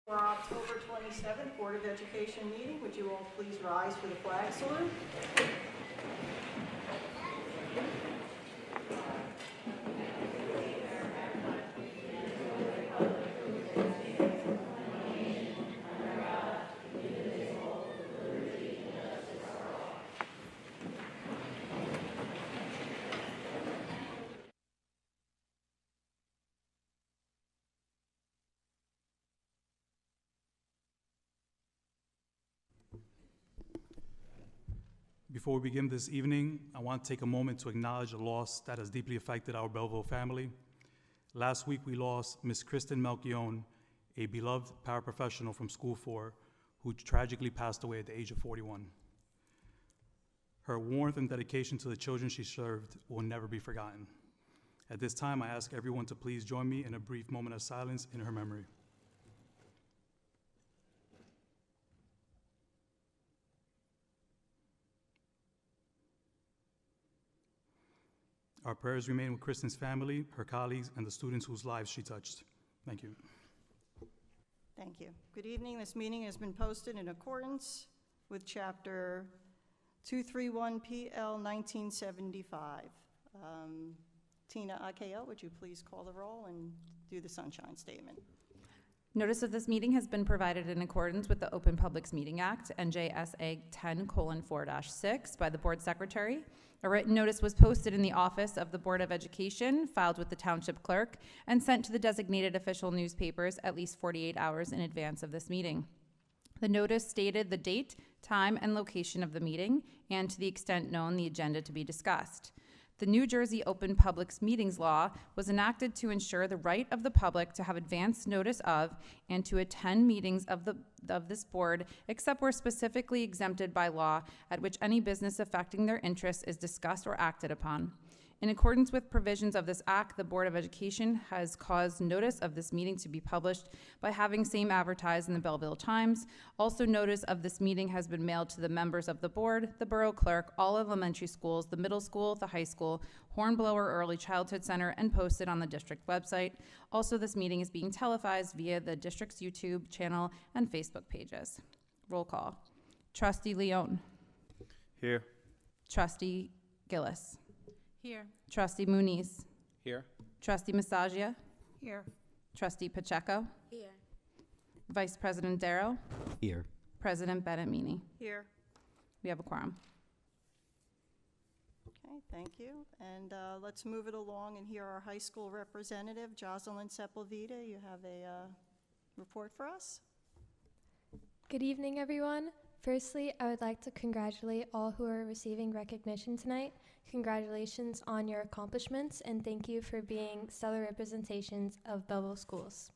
For our October 27th Board of Education meeting, would you all please rise for the flag salute? Before we begin this evening, I want to take a moment to acknowledge a loss that has deeply affected our Belleville family. Last week, we lost Ms. Kristen Melchione, a beloved paraprofessional from School 4, who tragically passed away at the age of 41. Her warmth and dedication to the children she served will never be forgotten. At this time, I ask everyone to please join me in a brief moment of silence in her memory. Our prayers remain with Kristen's family, her colleagues, and the students whose lives she touched. Thank you. Thank you. Good evening. This meeting has been posted in accordance with Chapter 231 PL 1975. Tina Akeo, would you please call the roll and do the sunshine statement? Notice of this meeting has been provided in accordance with the Open Publics Meeting Act, NJSA 10:4-6, by the Board Secretary. A written notice was posted in the office of the Board of Education, filed with the Township Clerk, and sent to the designated official newspapers at least 48 hours in advance of this meeting. The notice stated the date, time, and location of the meeting, and to the extent known, the agenda to be discussed. The New Jersey Open Publics Meetings Law was enacted to ensure the right of the public to have advance notice of and to attend meetings of this board, except where specifically exempted by law, at which any business affecting their interests is discussed or acted upon. In accordance with provisions of this act, the Board of Education has caused notice of this meeting to be published by having same advertised in the Belleville Times. Also, notice of this meeting has been mailed to the members of the board, the borough clerk, all elementary schools, the middle school, the high school, Hornblower Early Childhood Center, and posted on the district website. Also, this meeting is being televised via the district's YouTube channel and Facebook pages. Roll call. Trustee Leone. Here. Trustee Gillis. Here. Trustee Muniz. Here. Trustee Massagia. Here. Trustee Pacheco. Here. Vice President Darrow. Here. President Bennett Meany. Here. We have a quorum. Okay, thank you. And let's move it along and hear our high school representative, Jocelyn Sepulveda. You have a report for us? Good evening, everyone. Firstly, I would like to congratulate all who are receiving recognition tonight. Congratulations on your accomplishments, and thank you for being stellar representations of Belleville schools.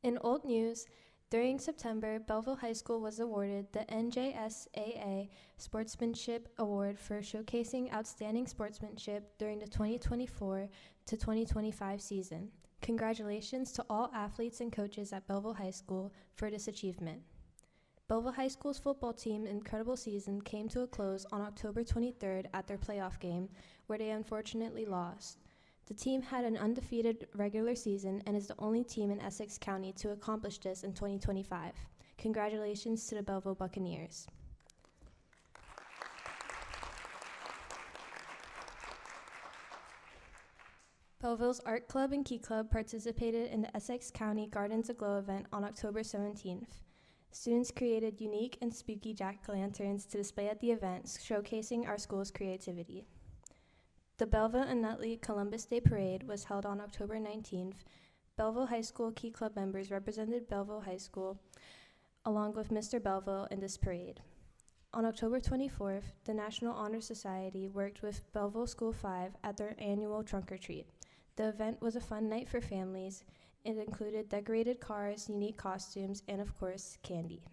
In old news, during September, Belleville High School was awarded the NJSAA Sportsmanship Award for showcasing outstanding sportsmanship during the 2024 to 2025 season. Congratulations to all athletes and coaches at Belleville High School for this achievement. Belleville High School's football team's incredible season came to a close on October 23rd at their playoff game, where they unfortunately lost. The team had an undefeated regular season and is the only team in Essex County to accomplish this in 2025. Congratulations to the Belleville Buccaneers. Belleville's Art Club and Key Club participated in the Essex County Gardens Aglow event on October 17th. Students created unique and spooky jack-o'-lanterns to display at the event, showcasing our school's creativity. The Belleville and Nutley Columbus Day Parade was held on October 19th. Belleville High School Key Club members represented Belleville High School along with Mr. Belleville in this parade. On October 24th, the National Honor Society worked with Belleville School 5 at their annual trunk or treat. The event was a fun night for families. It included decorated cars, unique costumes, and of course, candy.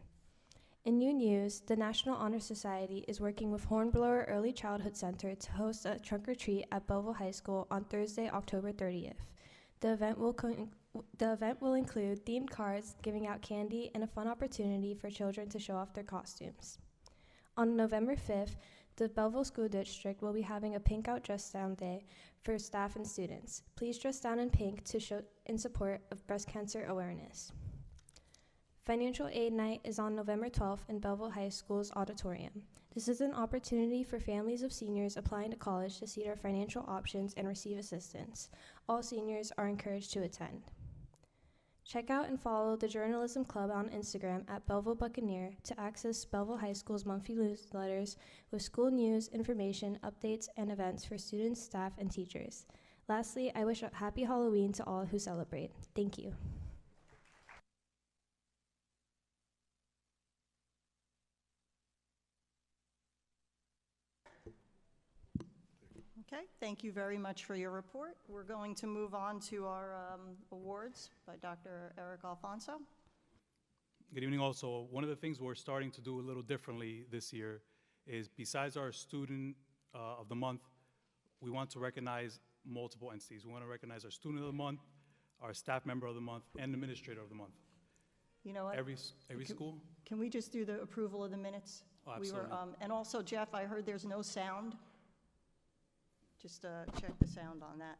In new news, the National Honor Society is working with Hornblower Early Childhood Center to host a trunk or treat at Belleville High School on Thursday, October 30th. The event will include themed cars, giving out candy, and a fun opportunity for children to show off their costumes. On November 5th, the Belleville School District will be having a Pink Out Dress Down Day for staff and students. Please dress down in pink to show in support of breast cancer awareness. Financial Aid Night is on November 12th in Belleville High School's auditorium. This is an opportunity for families of seniors applying to college to see their financial options and receive assistance. All seniors are encouraged to attend. Check out and follow the Journalism Club on Instagram at Belleville Buccaneer to access Belleville High School's monthly newsletters with school news, information, updates, and events for students, staff, and teachers. Lastly, I wish a happy Halloween to all who celebrate. Thank you. Okay, thank you very much for your report. We're going to move on to our awards by Dr. Eric Alfonso. Good evening also. One of the things we're starting to do a little differently this year is besides our student of the month, we want to recognize multiple entities. We want to recognize our student of the month, our staff member of the month, and administrator of the month. You know what? Every school? Can we just do the approval of the minutes? Oh, absolutely. And also, Jeff, I heard there's no sound. Just check the sound on that.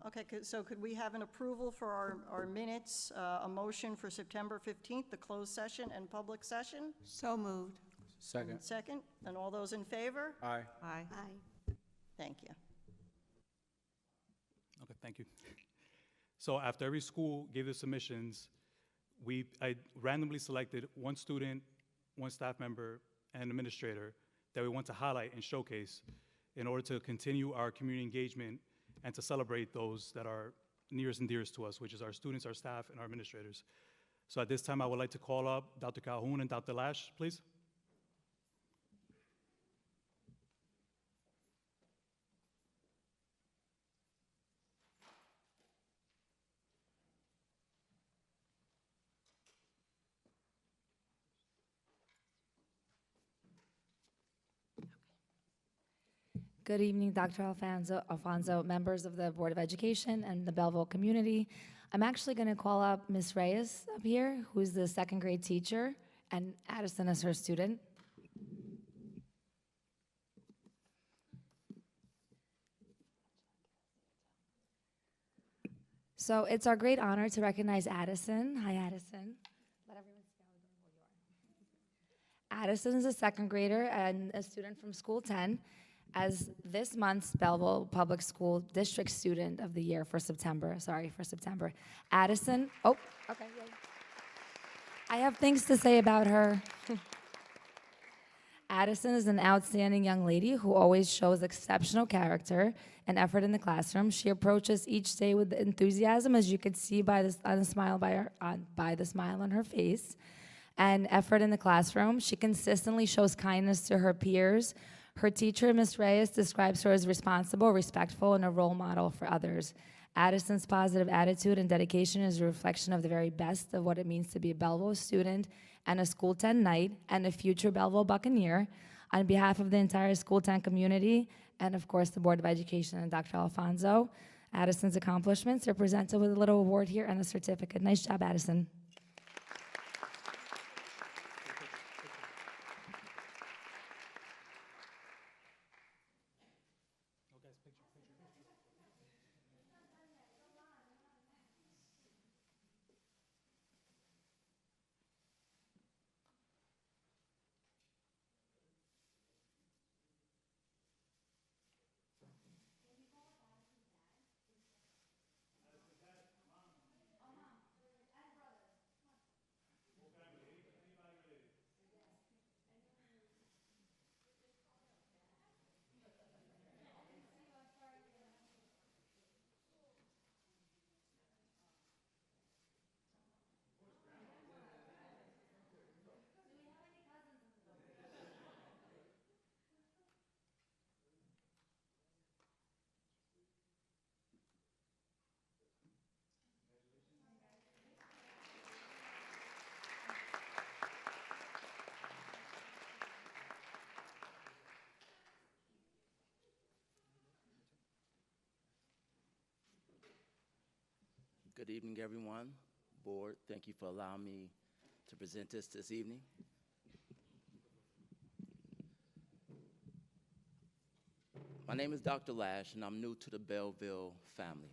Okay, so could we have an approval for our minutes, a motion for September 15th, the closed session and public session? So moved. Second. Second, and all those in favor? Aye. Aye. Thank you. Okay, thank you. So after every school gave their submissions, I randomly selected one student, one staff member, and an administrator that we want to highlight and showcase in order to continue our community engagement and to celebrate those that are nearest and dearest to us, which is our students, our staff, and our administrators. So at this time, I would like to call up Dr. Calhoun and Dr. Lash, please. Good evening, Dr. Alfonso, members of the Board of Education and the Belleville community. I'm actually going to call up Ms. Reyes up here, who's the second grade teacher, and Addison is her student. So it's our great honor to recognize Addison. Hi, Addison. Let everyone see how adorable you are. Addison is a second grader and a student from School 10. As this month's Belleville Public School District Student of the Year for September. Addison, oh, okay. Yeah. I have things to say about her. Addison is an outstanding young lady who always shows exceptional character and effort in the classroom. She approaches each day with enthusiasm, as you could see by the smile on her face, and effort in the classroom. She consistently shows kindness to her peers. Her teacher, Ms. Reyes, describes her as responsible, respectful, and a role model for others. Addison's positive attitude and dedication is a reflection of the very best of what it means to be a Belleville student and a School 10 Knight and a future Belleville Buccaneer. On behalf of the entire School 10 community and, of course, the Board of Education and Dr. Alfonso, Addison's accomplishments are presented with a little award here and a certificate. Nice job, Addison. Good evening, everyone. Board, thank you for allowing me to present this evening. My name is Dr. Lash, and I'm new to the Belleville family.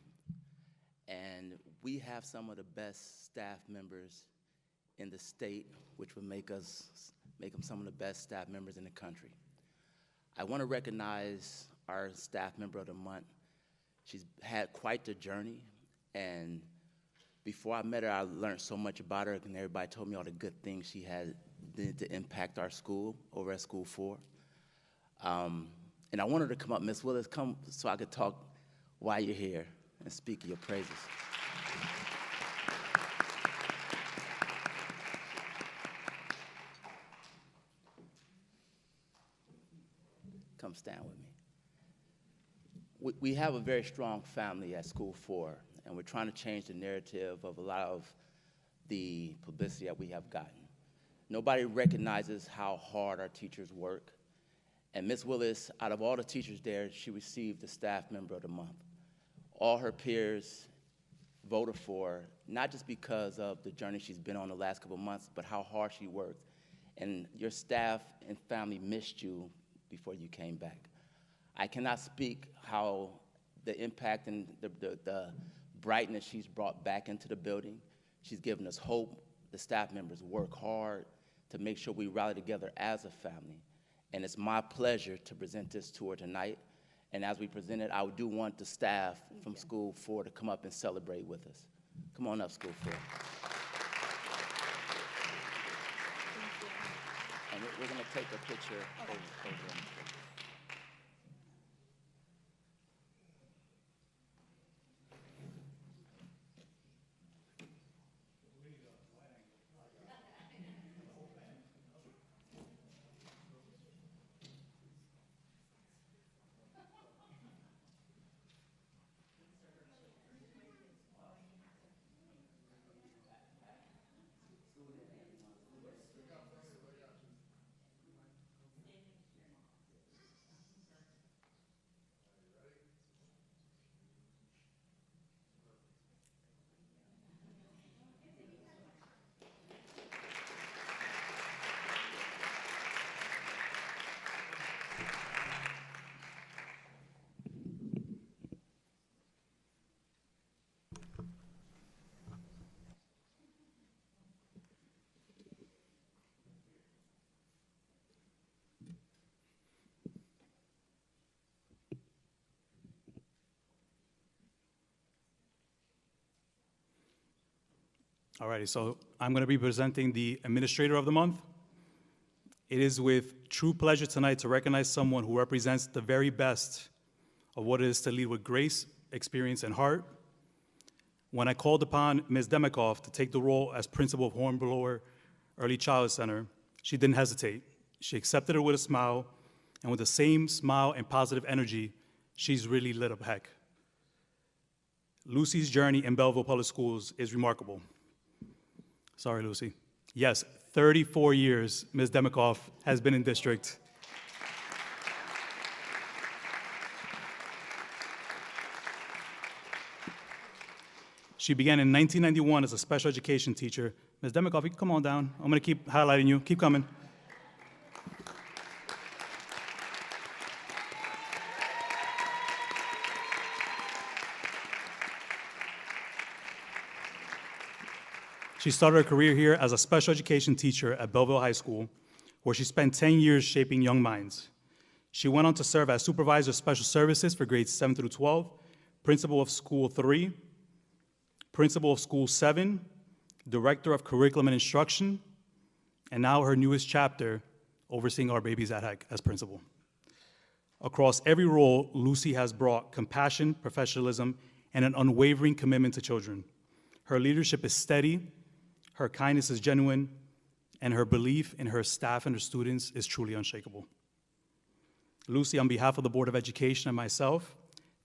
And we have some of the best staff members in the state, which would make them some of the best staff members in the country. I want to recognize our staff member of the month. She's had quite the journey, and before I met her, I learned so much about her, and everybody told me all the good things she had did to impact our school over at School 4. And I wanted her to come up. Miss Willis, come so I could talk while you're here and speak of your praises. Come stand with me. We have a very strong family at School 4, and we're trying to change the narrative of a lot of the publicity that we have gotten. Nobody recognizes how hard our teachers work. And Ms. Willis, out of all the teachers there, she received the Staff Member of the Month. All her peers voted for her, not just because of the journey she's been on the last couple of months, but how hard she worked. And your staff and family missed you before you came back. I cannot speak how the impact and the brightness she's brought back into the building. She's given us hope. The staff members work hard to make sure we rally together as a family. And it's my pleasure to present this to her tonight. And as we present it, I do want the staff from School 4 to come up and celebrate with us. Come on up, School 4. And we're going to take a picture over. Alrighty, so I'm going to be presenting the Administrator of the Month. It is with true pleasure tonight to recognize someone who represents the very best of what it is to lead with grace, experience, and heart. When I called upon Ms. Demikoff to take the role as principal of Hornblower Early Childhood Center, she didn't hesitate. She accepted it with a smile, and with the same smile and positive energy, she's really lit up heck. Lucy's journey in Belleville Public Schools is remarkable. Sorry, Lucy. Yes, 34 years Ms. Demikoff has been in district. She began in 1991 as a special education teacher. Ms. Demikoff, you can come on down. I'm going to keep highlighting you. Keep coming. She started her career here as a special education teacher at Belleville High School, where she spent 10 years shaping young minds. She went on to serve as supervisor of special services for grades 7 through 12, principal of School 3, principal of School 7, director of curriculum and instruction, and now her newest chapter, overseeing our babies at Heck as principal. Across every role, Lucy has brought compassion, professionalism, and an unwavering commitment to children. Her leadership is steady, her kindness is genuine, and her belief in her staff and her students is truly unshakable. Lucy, on behalf of the Board of Education and myself,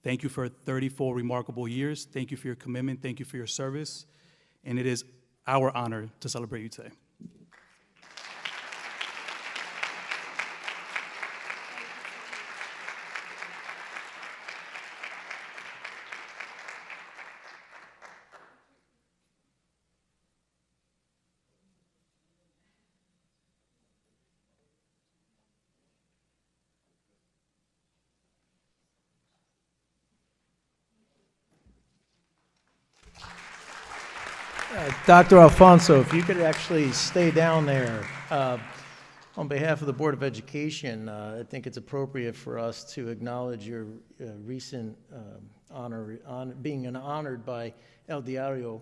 thank you for 34 remarkable years. Thank you for your commitment. Thank you for your service. And it is our honor to celebrate you today. Dr. Alfonso, if you could actually stay down there. On behalf of the Board of Education, I think it's appropriate for us to acknowledge your recent being honored by El Diario,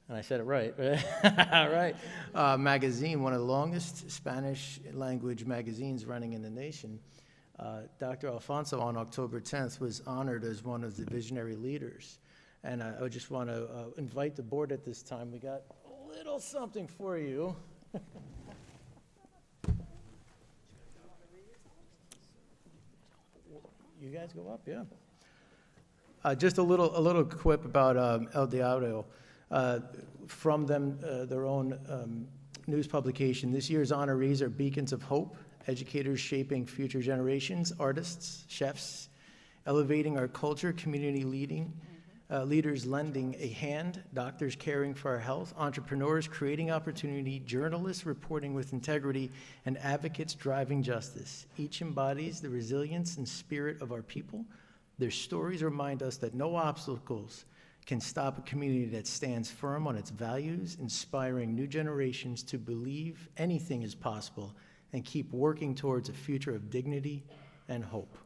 and I said it right, right? Magazine, one of the longest Spanish language magazines running in the nation. Dr. Alfonso on October 10th was honored as one of the visionary leaders. And I would just want to invite the board at this time. We got a little something for you. You guys go up, yeah. Just a little quip about El Diario. From them, their own news publication. This year's honorees are beacons of hope, educators shaping future generations, artists, chefs, elevating our culture, community leaders lending a hand, doctors caring for our health, entrepreneurs creating opportunity, journalists reporting with integrity, and advocates driving justice. Each embodies the resilience and spirit of our people. Their stories remind us that no obstacles can stop a community that stands firm on its values, inspiring new generations to believe anything is possible and keep working towards a future of dignity and hope.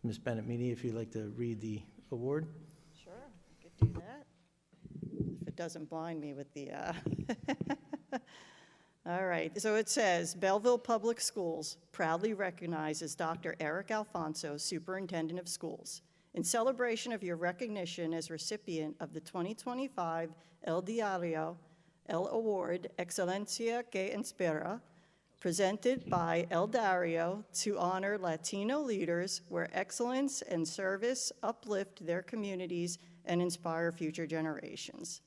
Ms. Bennett-Meany, if you'd like to read the award. Sure, I could do that. If it doesn't blind me with the, All right, so it says, Belleville Public Schools proudly recognizes Dr. Eric Alfonso, Superintendent of Schools. In celebration of your recognition as recipient of the 2025 El Diario El Award Excelencia que Inspira, presented by El Diario to honor Latino leaders where excellence and service uplift their communities and inspire future generations.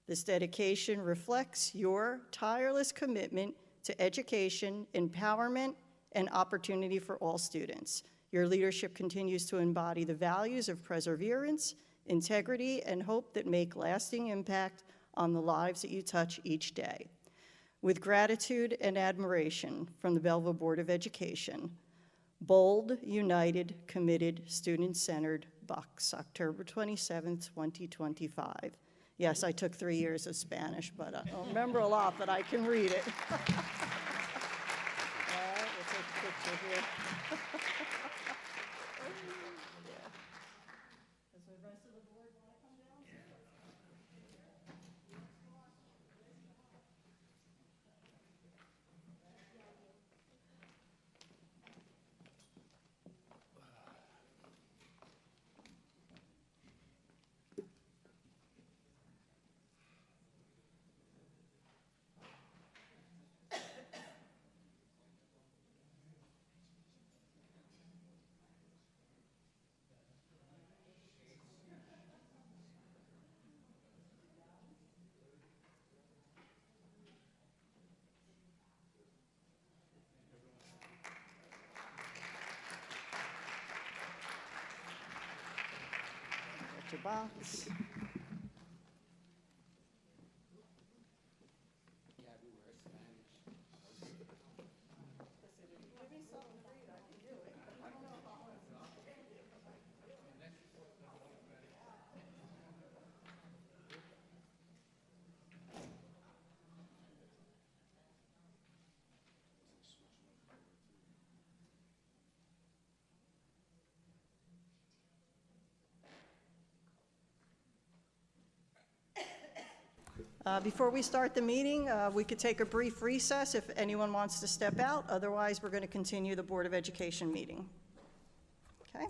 This dedication reflects your tireless commitment to education, empowerment, and opportunity for all students. Your leadership continues to embody the values of perseverance, integrity, and hope that make lasting impact on the lives that you touch each day. With gratitude and admiration from the Belleville Board of Education, bold, united, committed, student-centered Bucks, October 27th, 2025. Yes, I took 3 years of Spanish, but I don't remember a lot, but I can read it. All right, we'll take a picture here. Does the rest of the board want to come down? Got your box. Before we start the meeting, we could take a brief recess if anyone wants to step out. Otherwise, we're going to continue the Board of Education meeting. Okay?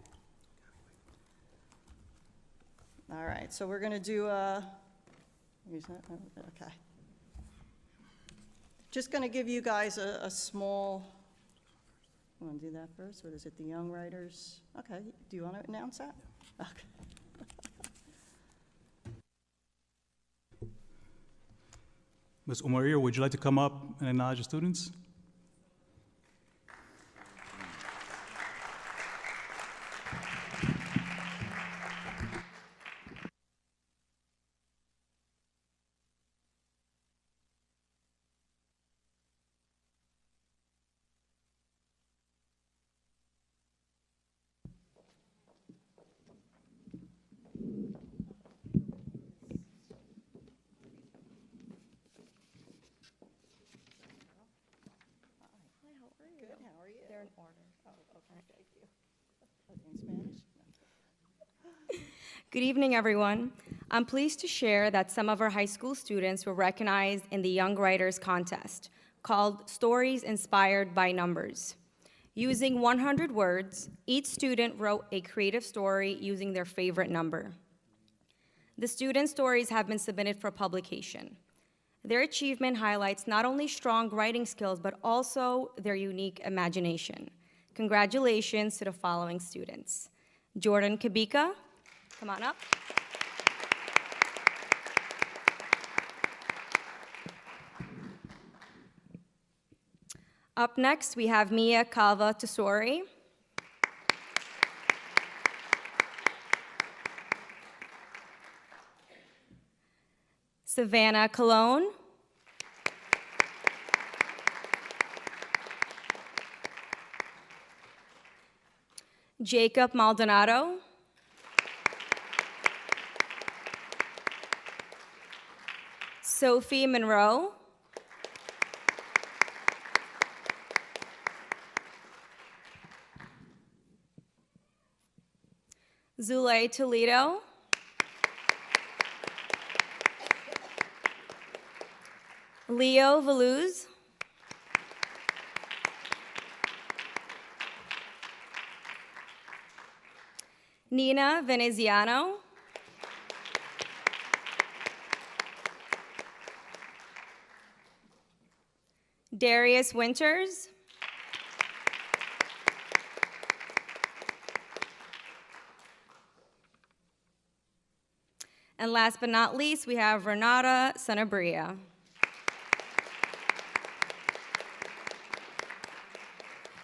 All right, so we're going to do, okay. Just going to give you guys a small, you want to do that first? What is it, the Young Writers? Okay, do you want to announce that? Okay. Ms. Umaria, would you like to come up and acknowledge the students? Good evening, everyone. I'm pleased to share that some of our high school students were recognized in the Young Writers Contest, called Stories Inspired by Numbers. Using 100 words, each student wrote a creative story using their favorite number. The student stories have been submitted for publication. Their achievement highlights not only strong writing skills, but also their unique imagination. Congratulations to the following students. Jordan Kabika, come on up. Up next, we have Mia Calva Tesori. Savannah Colon. Jacob Maldonado. Sophie Monroe. Zulay Toledo. Leo Valuz. Nina Veneziano. Darius Winters. And last but not least, we have Renata Sanabria.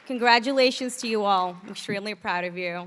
Congratulations to you all. I'm extremely proud of you.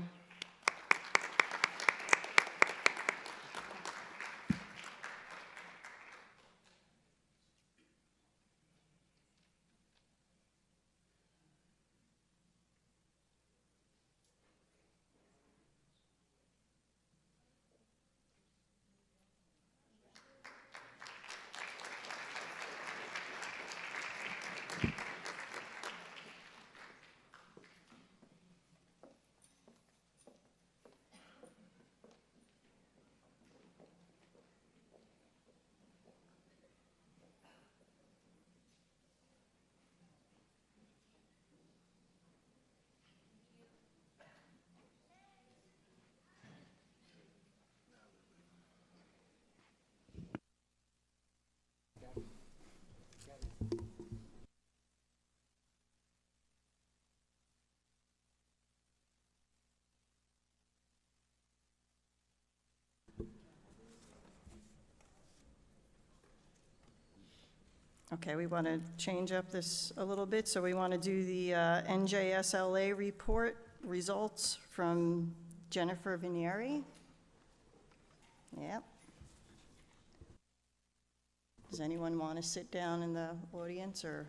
Okay, we want to change up this a little bit, so we want to do the NJSLA report results from Jennifer Vinieri. Yep. Does anyone want to sit down in the audience, or?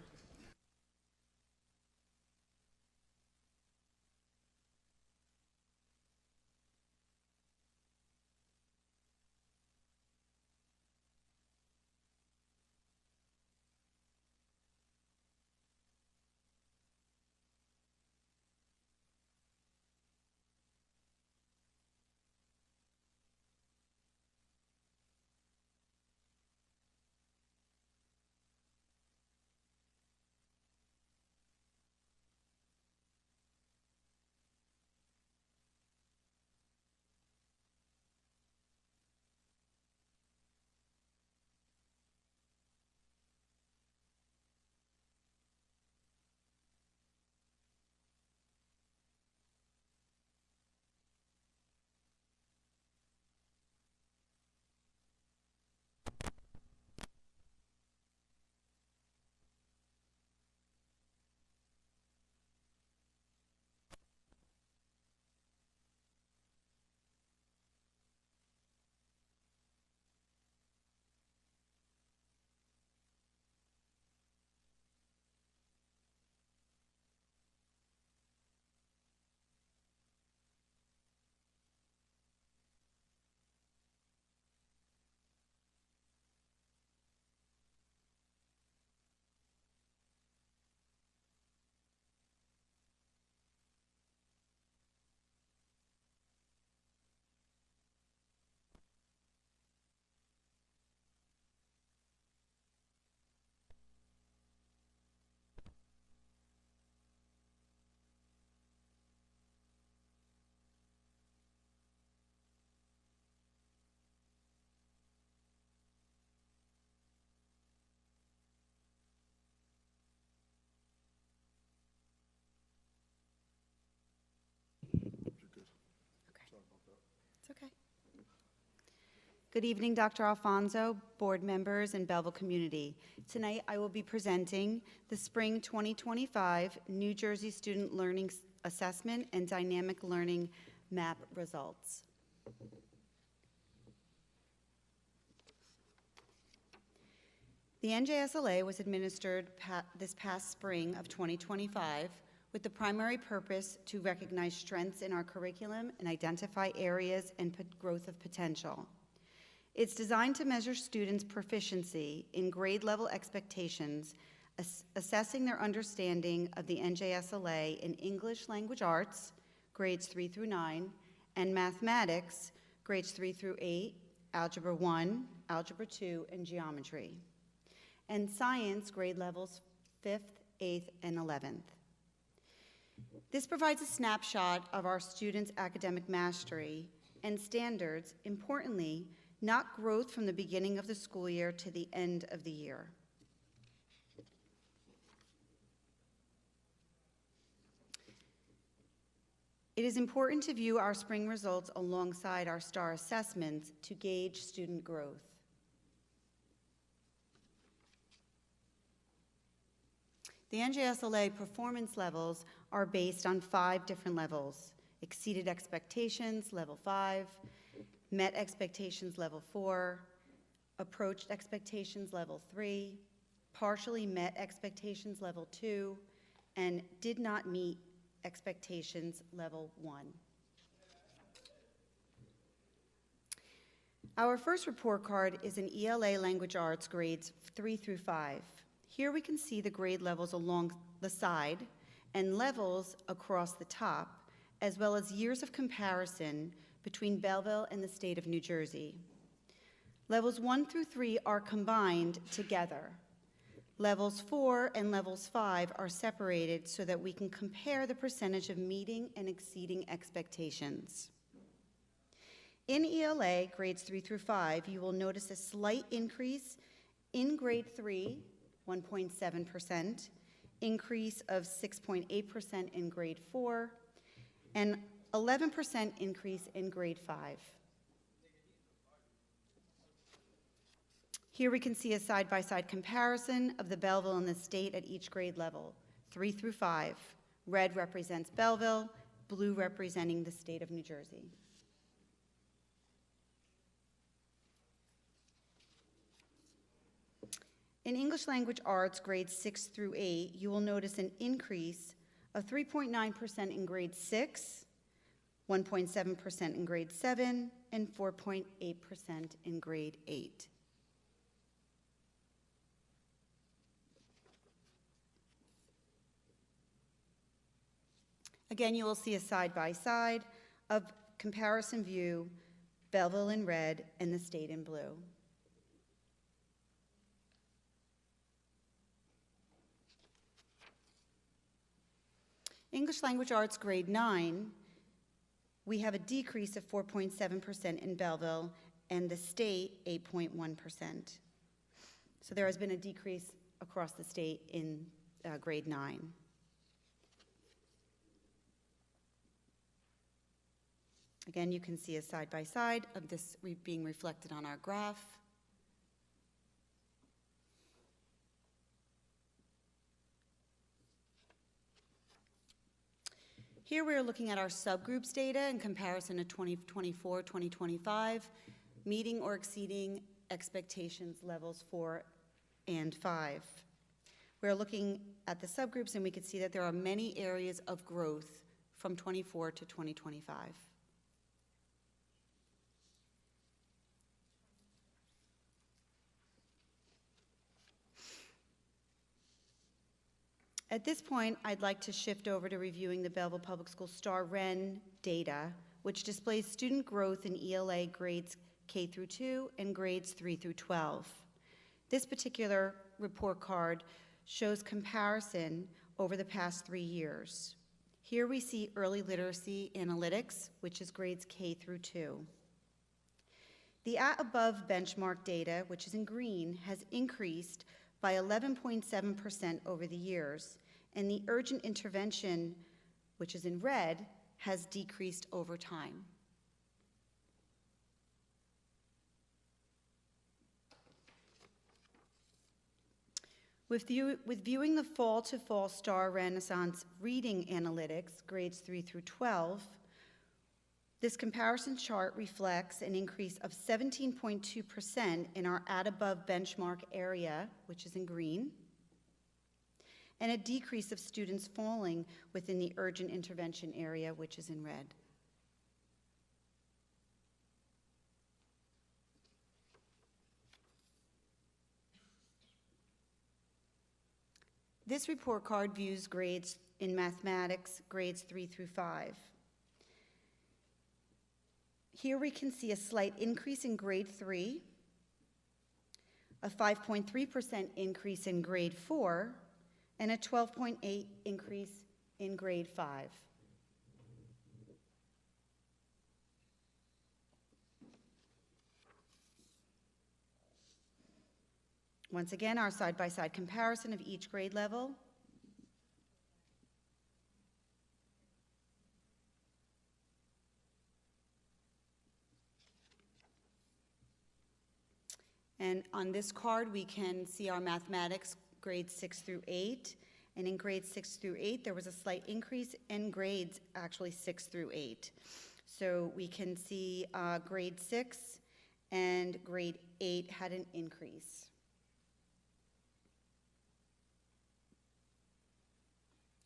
Good evening, Dr. Alfonso, board members, and Belleville community. Tonight, I will be presenting the Spring 2025 New Jersey Student Learning Assessment and Dynamic Learning Map results. The NJSLA was administered this past spring of 2025 with the primary purpose to recognize strengths in our curriculum and identify areas and growth of potential. It's designed to measure students' proficiency in grade level expectations, assessing their understanding of the NJSLA in English Language Arts, grades 3 through 9, and mathematics, grades 3 through 8, Algebra 1, Algebra 2, and Geometry, and science, grade levels 5th, 8th, and 11th. This provides a snapshot of our students' academic mastery and standards, importantly, not growth from the beginning of the school year to the end of the year. It is important to view our spring results alongside our STAR assessments to gauge student growth. The NJSLA performance levels are based on 5 different levels: exceeded expectations, level 5, met expectations, level 4, approached expectations, level 3, partially met expectations, level 2, and did not meet expectations, level 1. Our first report card is in ELA Language Arts grades 3 through 5. Here we can see the grade levels along the side and levels across the top, as well as years of comparison between Belleville and the state of New Jersey. Levels 1 through 3 are combined together. Levels 4 and levels 5 are separated so that we can compare the percentage of meeting and exceeding expectations. In ELA, grades 3 through 5, you will notice a slight increase in grade 3, 1.7%, increase of 6.8% in grade 4, and 11% increase in grade 5. Here we can see a side-by-side comparison of the Belleville and the state at each grade level, 3 through 5. Red represents Belleville, blue representing the state of New Jersey. In English Language Arts, grades 6 through 8, you will notice an increase of 3.9% in grade 6, 1.7% in grade 7, and 4.8% in grade 8. Again, you will see a side-by-side of comparison view, Belleville in red and the state in blue. English Language Arts grade 9, we have a decrease of 4.7% in Belleville and the state 8.1%. So there has been a decrease across the state in grade 9. Again, you can see a side-by-side of this being reflected on our graph. Here we are looking at our subgroups data in comparison to 2024-2025, meeting or exceeding expectations levels 4 and 5. We're looking at the subgroups and we can see that there are many areas of growth from 24 to 2025. At this point, I'd like to shift over to reviewing the Belleville Public School STAR REN data, which displays student growth in ELA grades K through 2 and grades 3 through 12. This particular report card shows comparison over the past 3 years. Here we see early literacy analytics, which is grades K through 2. The at above benchmark data, which is in green, has increased by 11.7% over the years, and the urgent intervention, which is in red, has decreased over time. With viewing the fall to fall STAR Renaissance reading analytics, grades 3 through 12, this comparison chart reflects an increase of 17.2% in our at above benchmark area, which is in green, and a decrease of students falling within the urgent intervention area, which is in red. This report card views grades in mathematics, grades 3 through 5. Here we can see a slight increase in grade 3, a 5.3% increase in grade 4, and a 12.8% increase in grade 5. Once again, our side-by-side comparison of each grade level. And on this card, we can see our mathematics grades 6 through 8. And in grades 6 through 8, there was a slight increase in grades, actually 6 through 8. So we can see grade 6 and grade 8 had an increase.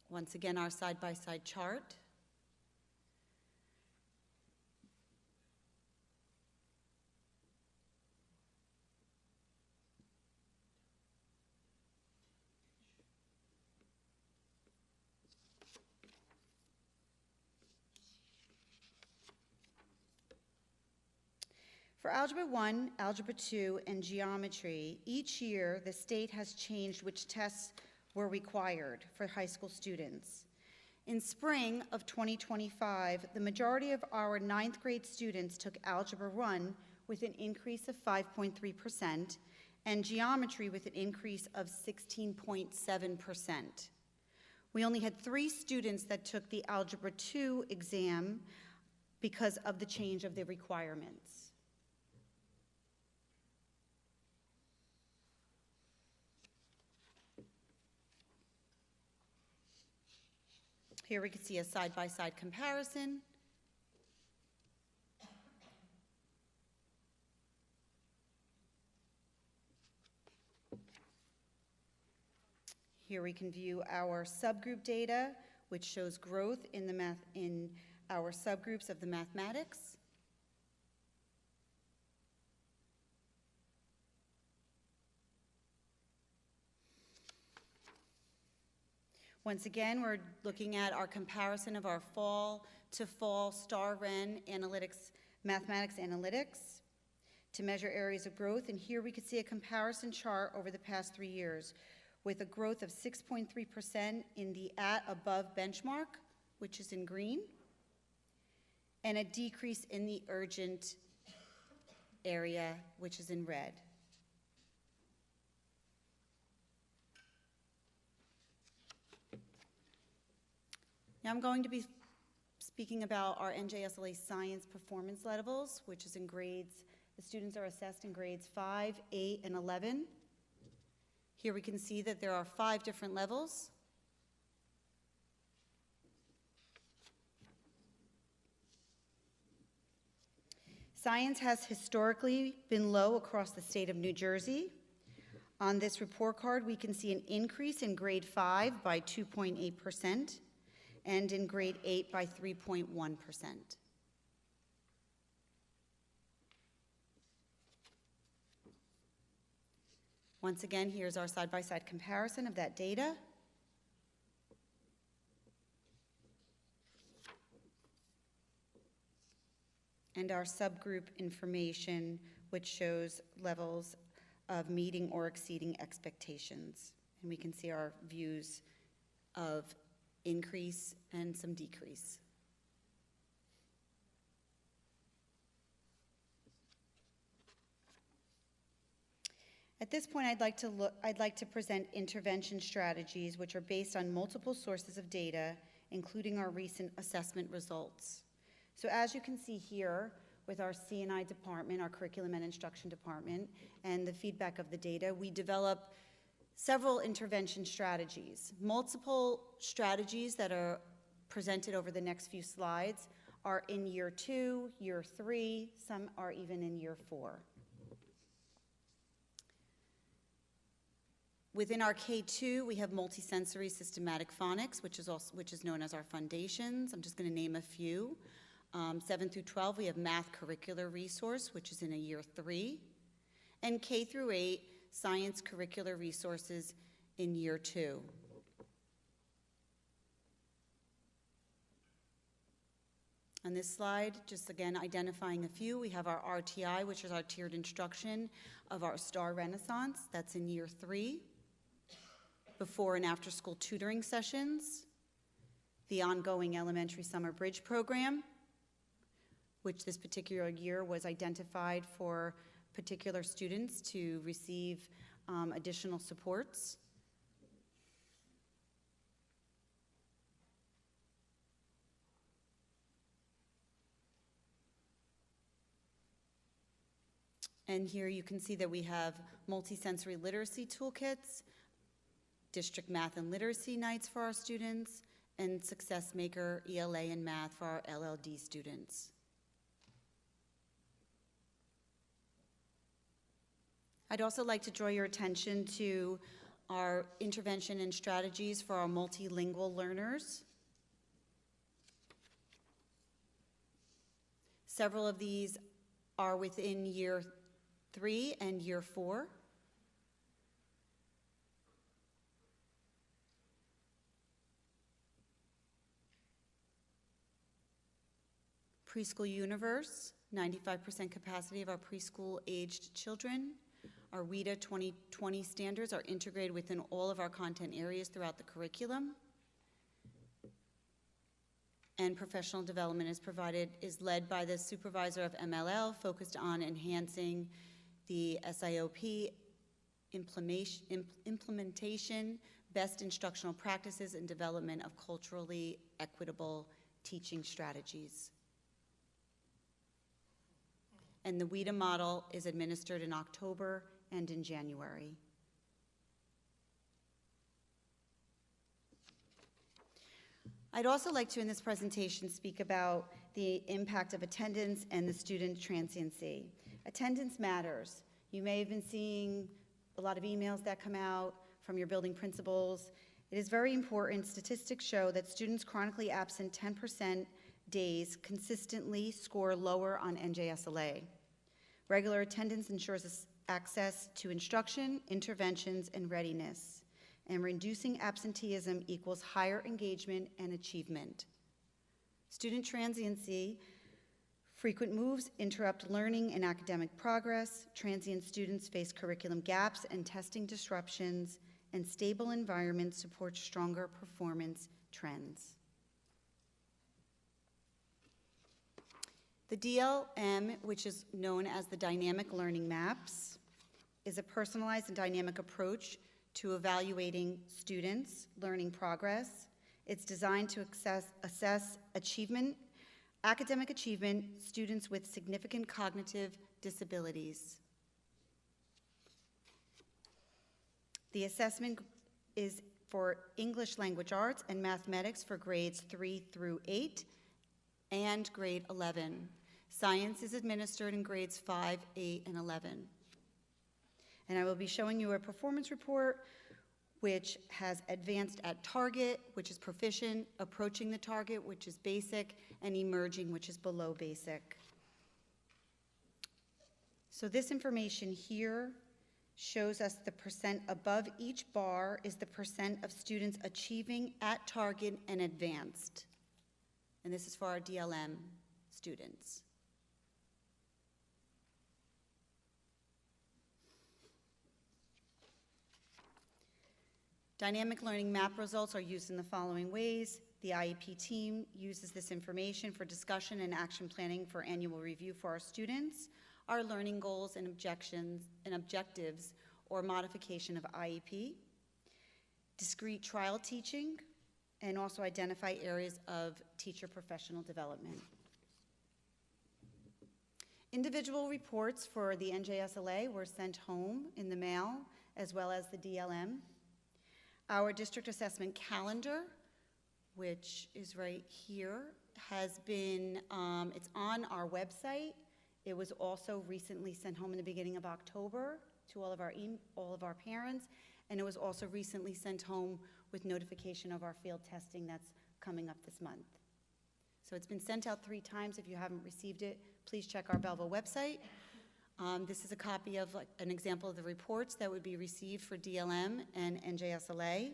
Once again, our side-by-side chart. For Algebra 1, Algebra 2, and Geometry, each year the state has changed which tests were required for high school students. In spring of 2025, the majority of our 9th grade students took Algebra 1 with an increase of 5.3% and Geometry with an increase of 16.7%. We only had 3 students that took the Algebra 2 exam because of the change of the requirements. Here we can see a side-by-side comparison. Here we can view our subgroup data, which shows growth in our subgroups of the mathematics. Once again, we're looking at our comparison of our fall to fall STAR Ren analytics, mathematics analytics to measure areas of growth. And here we can see a comparison chart over the past 3 years with a growth of 6.3% in the at above benchmark, which is in green, and a decrease in the urgent area, which is in red. Now I'm going to be speaking about our NJSLA science performance levels, which is in grades, the students are assessed in grades 5, 8, and 11. Here we can see that there are 5 different levels. Science has historically been low across the state of New Jersey. On this report card, we can see an increase in grade 5 by 2.8%. and in grade 8 by 3.1%. Once again, here's our side-by-side comparison of that data. And our subgroup information, which shows levels of meeting or exceeding expectations. And we can see our views of increase and some decrease. At this point, I'd like to present intervention strategies which are based on multiple sources of data, including our recent assessment results. So as you can see here, with our C&I department, our curriculum and instruction department, and the feedback of the data, we develop several intervention strategies. Multiple strategies that are presented over the next few slides are in year 2, year 3, some are even in year 4. Within our K2, we have multisensory systematic phonics, which is known as our foundations. I'm just going to name a few. 7 through 12, we have math curricular resource, which is in a year 3. And K through 8, science curricular resources in year 2. On this slide, just again identifying a few, we have our RTI, which is our tiered instruction of our STAR Renaissance. That's in year 3. Before and after school tutoring sessions, the ongoing elementary summer bridge program, which this particular year was identified for particular students to receive additional supports. And here you can see that we have multisensory literacy toolkits, district math and literacy nights for our students, and Success Maker ELA and math for our LLD students. I'd also like to draw your attention to our intervention and strategies for our multilingual learners. Several of these are within year 3 and year 4. Preschool Universe, 95% capacity of our preschool-aged children. Our WIDA 2020 standards are integrated within all of our content areas throughout the curriculum. And professional development is led by the supervisor of MLL, focused on enhancing the SIOP implementation, best instructional practices, and development of culturally equitable teaching strategies. And the WIDA model is administered in October and in January. I'd also like to, in this presentation, speak about the impact of attendance and the student transiency. Attendance matters. You may have been seeing a lot of emails that come out from your building principals. It is very important. Statistics show that students chronically absent 10% days consistently score lower on NJSLA. Regular attendance ensures access to instruction, interventions, and readiness. And reducing absenteeism equals higher engagement and achievement. Student transiency, frequent moves interrupt learning and academic progress. Transient students face curriculum gaps and testing disruptions, and stable environments support stronger performance trends. The DLM, which is known as the Dynamic Learning Maps, is a personalized and dynamic approach to evaluating students' learning progress. It's designed to assess achievement, academic achievement, students with significant cognitive disabilities. The assessment is for English language arts and mathematics for grades 3 through 8 and grade 11. Science is administered in grades 5, 8, and 11. And I will be showing you a performance report which has advanced at target, which is proficient, approaching the target, which is basic, and emerging, which is below basic. So this information here shows us the percent above each bar is the percent of students achieving at target and advanced. And this is for our DLM students. Dynamic learning map results are used in the following ways. The IEP team uses this information for discussion and action planning for annual review for our students, our learning goals and objectives or modification of IEP, discrete trial teaching, and also identify areas of teacher professional development. Individual reports for the NJSLA were sent home in the mail as well as the DLM. Our district assessment calendar, which is right here, has been, it's on our website. It was also recently sent home in the beginning of October to all of our parents, and it was also recently sent home with notification of our field testing that's coming up this month. So it's been sent out 3 times. If you haven't received it, please check our Belleville website. This is a copy of an example of the reports that would be received for DLM and NJSLA.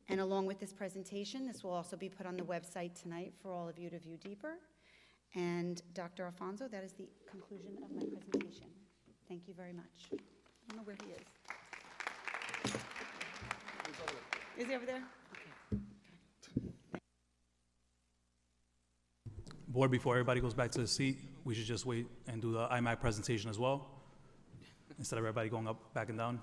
And along with this presentation, this will also be put on the website tonight for all of you to view deeper. And Dr. Alfonso, that is the conclusion of my presentation. Thank you very much. I don't know where he is. Is he over there? Board, before everybody goes back to the seat, we should just wait and do the IMAC presentation as well, instead of everybody going up, back and down.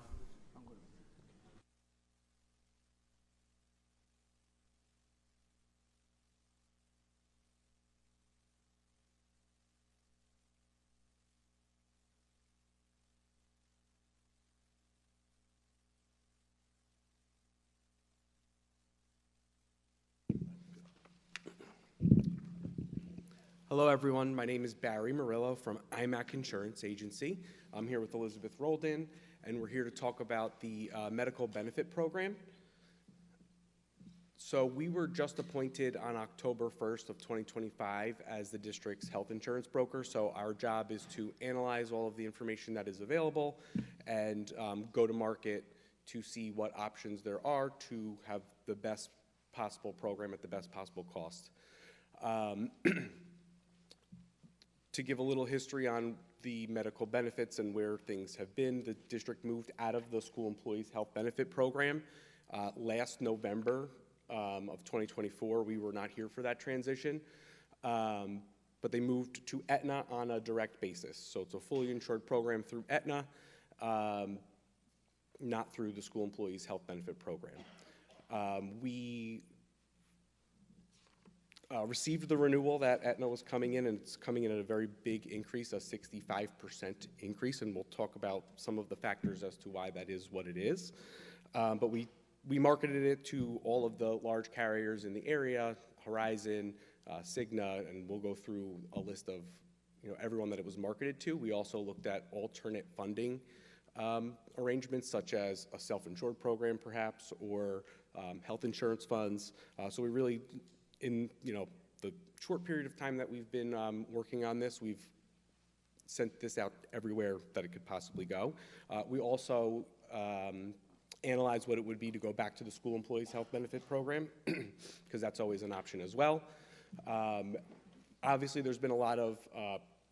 Hello, everyone. My name is Barry Murillo from IMAC Insurance Agency. I'm here with Elizabeth Roldan, and we're here to talk about the medical benefit program. So we were just appointed on October 1st of 2025 as the district's health insurance broker. So our job is to analyze all of the information that is available and go to market to see what options there are to have the best possible program at the best possible cost. To give a little history on the medical benefits and where things have been, the district moved out of the school employees health benefit program last November of 2024. We were not here for that transition, but they moved to Aetna on a direct basis. So it's a fully insured program through Aetna, not through the school employees health benefit program. We received the renewal that Aetna was coming in, and it's coming in at a very big increase, a 65% increase, and we'll talk about some of the factors as to why that is what it is. But we marketed it to all of the large carriers in the area, Horizon, Cigna, and we'll go through a list of everyone that it was marketed to. We also looked at alternate funding arrangements, such as a self-insured program perhaps, or health insurance funds. So we really, in the short period of time that we've been working on this, we've sent this out everywhere that it could possibly go. We also analyzed what it would be to go back to the school employees health benefit program, because that's always an option as well. Obviously, there's been a lot of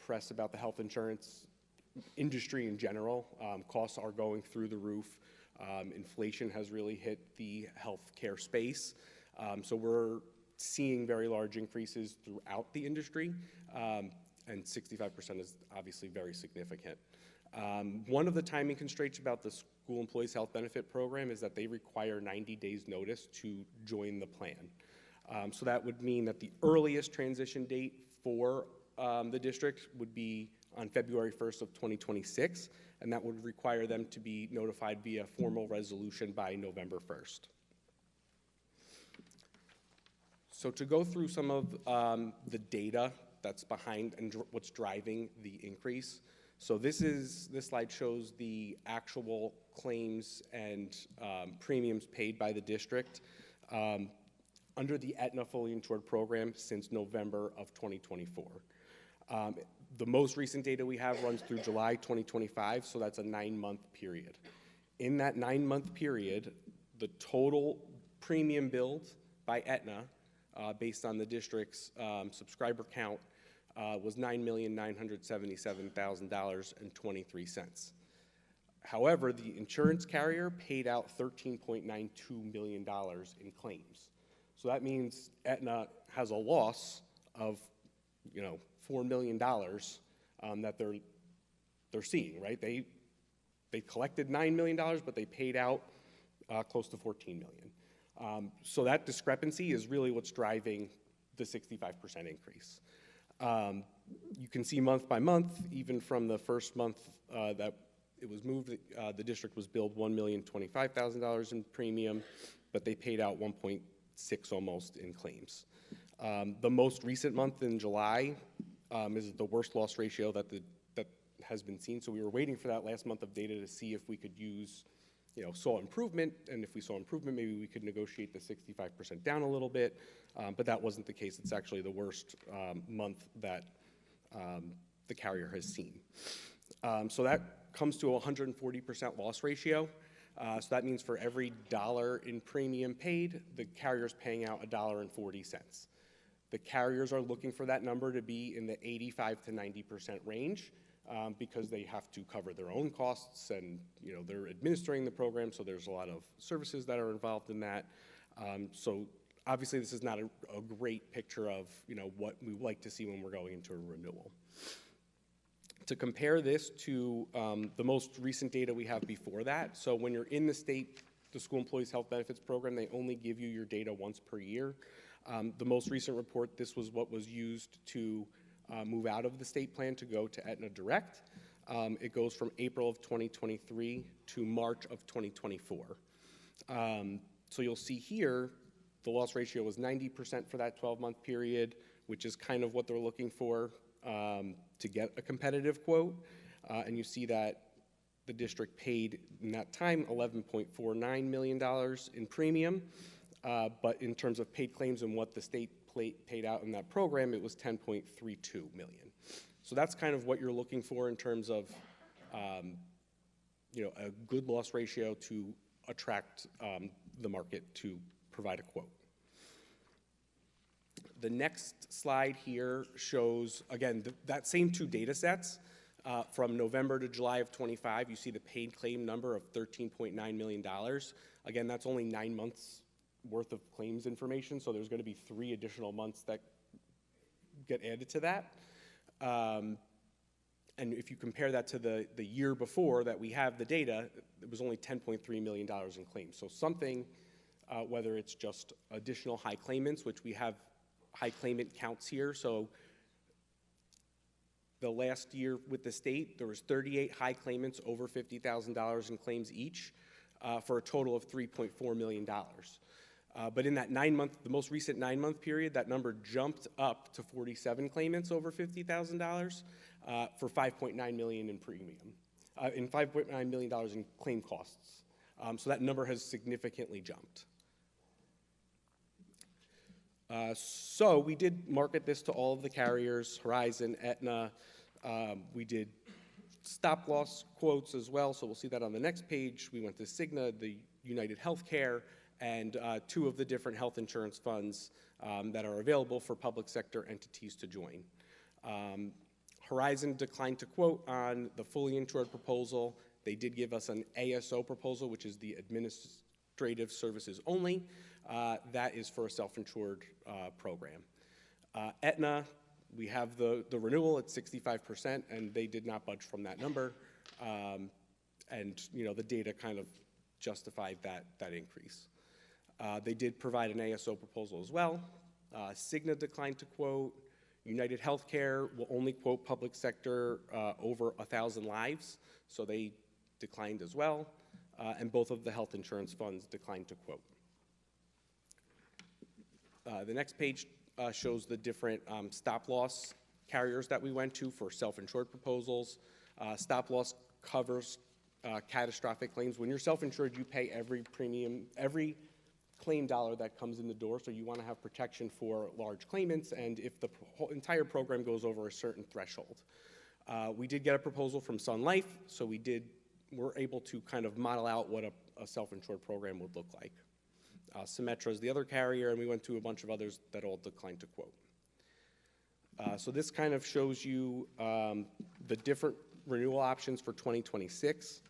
press about the health insurance industry in general. Costs are going through the roof. Inflation has really hit the healthcare space. So we're seeing very large increases throughout the industry, and 65% is obviously very significant. One of the timing constraints about the school employees health benefit program is that they require 90 days notice to join the plan. So that would mean that the earliest transition date for the district would be on February 1st of 2026, and that would require them to be notified via formal resolution by November 1st. So to go through some of the data that's behind and what's driving the increase. So this slide shows the actual claims and premiums paid by the district under the Aetna fully insured program since November of 2024. The most recent data we have runs through July 2025, so that's a 9-month period. In that 9-month period, the total premium billed by Aetna based on the district's subscriber count was $9,977,000.23. However, the insurance carrier paid out $13.92 million in claims. So that means Aetna has a loss of, $4 million that they're seeing, right? They collected $9 million, but they paid out close to $14 million. So that discrepancy is really what's driving the 65% increase. You can see month by month, even from the first month that it was moved, the district was billed $1,025,000 in premium, but they paid out 1.6 almost in claims. The most recent month in July is the worst loss ratio that has been seen. So we were waiting for that last month of data to see if we could use, saw improvement, and if we saw improvement, maybe we could negotiate the 65% down a little bit, but that wasn't the case. It's actually the worst month that the carrier has seen. So that comes to a 140% loss ratio. So that means for every dollar in premium paid, the carrier's paying out $1.40. The carriers are looking for that number to be in the 85 to 90% range because they have to cover their own costs, and they're administering the program, so there's a lot of services that are involved in that. So obviously this is not a great picture of what we like to see when we're going into a renewal. To compare this to the most recent data we have before that, so when you're in the state, the School Employees Health Benefits Program, they only give you your data once per year. The most recent report, this was what was used to move out of the state plan to go to Aetna Direct. It goes from April of 2023 to March of 2024. So you'll see here, the loss ratio was 90% for that 12-month period, which is kind of what they're looking for to get a competitive quote. And you see that the district paid in that time $11.49 million in premium. But in terms of paid claims and what the state paid out in that program, it was $10.32 million. So that's kind of what you're looking for in terms of a good loss ratio to attract the market to provide a quote. The next slide here shows, again, that same two data sets from November to July of 25. You see the paid claim number of $13.9 million. Again, that's only 9 months worth of claims information, so there's going to be 3 additional months that get added to that. And if you compare that to the year before that we have the data, it was only $10.3 million in claims. So something, whether it's just additional high claimants, which we have high claimant counts here. So the last year with the state, there was 38 high claimants over $50,000 in claims each for a total of $3.4 million. But in that the most recent 9-month period, that number jumped up to 47 claimants over $50,000 for $5.9 million in premium, in $5.9 million in claim costs. So that number has significantly jumped. So we did market this to all of the carriers, Horizon, Aetna. We did stop loss quotes as well, so we'll see that on the next page. We went to Cigna, the United Healthcare, and 2 of the different health insurance funds that are available for public sector entities to join. Horizon declined to quote on the fully insured proposal. They did give us an ASO proposal, which is the administrative services only. That is for a self-insured program. Aetna, we have the renewal at 65%, and they did not budge from that number. And the data kind of justified that increase. They did provide an ASO proposal as well. Cigna declined to quote. United Healthcare will only quote public sector over 1,000 lives, so they declined as well. And both of the health insurance funds declined to quote. The next page shows the different stop loss carriers that we went to for self-insured proposals. Stop loss covers catastrophic claims. When you're self-insured, you pay every premium, every claim dollar that comes in the door, so you want to have protection for large claimants, and if the whole entire program goes over a certain threshold. We did get a proposal from Sun Life, so we're able to kind of model out what a self-insured program would look like. Symetra is the other carrier, and we went to a bunch of others that all declined to quote. So this kind of shows you the different renewal options for 2026.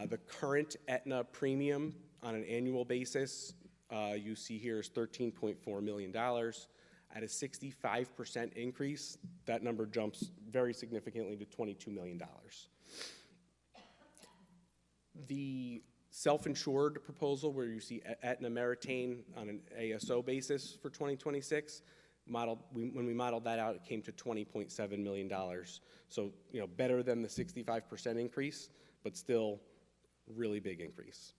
The current Aetna premium on an annual basis, you see here is $13.4 million. At a 65% increase, that number jumps very significantly to $22 million. The self-insured proposal, where you see Aetna Meritain on an ASO basis for 2026, when we modeled that out, it came to $20.7 million. So, better than the 65% increase, but still really big increase.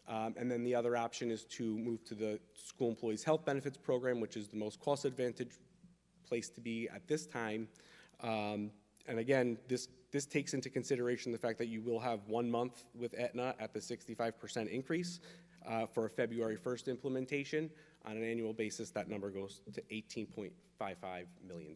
And then the other option is to move to the school employees health benefits program, which is the most cost advantage place to be at this time. And again, this takes into consideration the fact that you will have 1 month with Aetna at the 65% increase for a February 1st implementation. On an annual basis, that number goes to $18.55 million.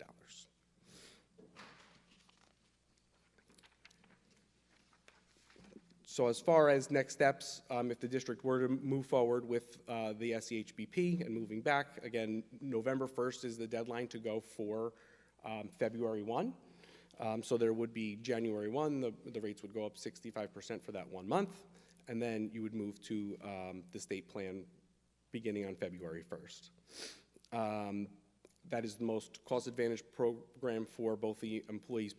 So as far as next steps, if the district were to move forward with the SEHBP and moving back, again, November 1st is the deadline to go for February 1. So there would be January 1, the rates would go up 65% for that 1 month, and then you would move to the state plan beginning on February 1st. That is the most cost advantage program for both the employees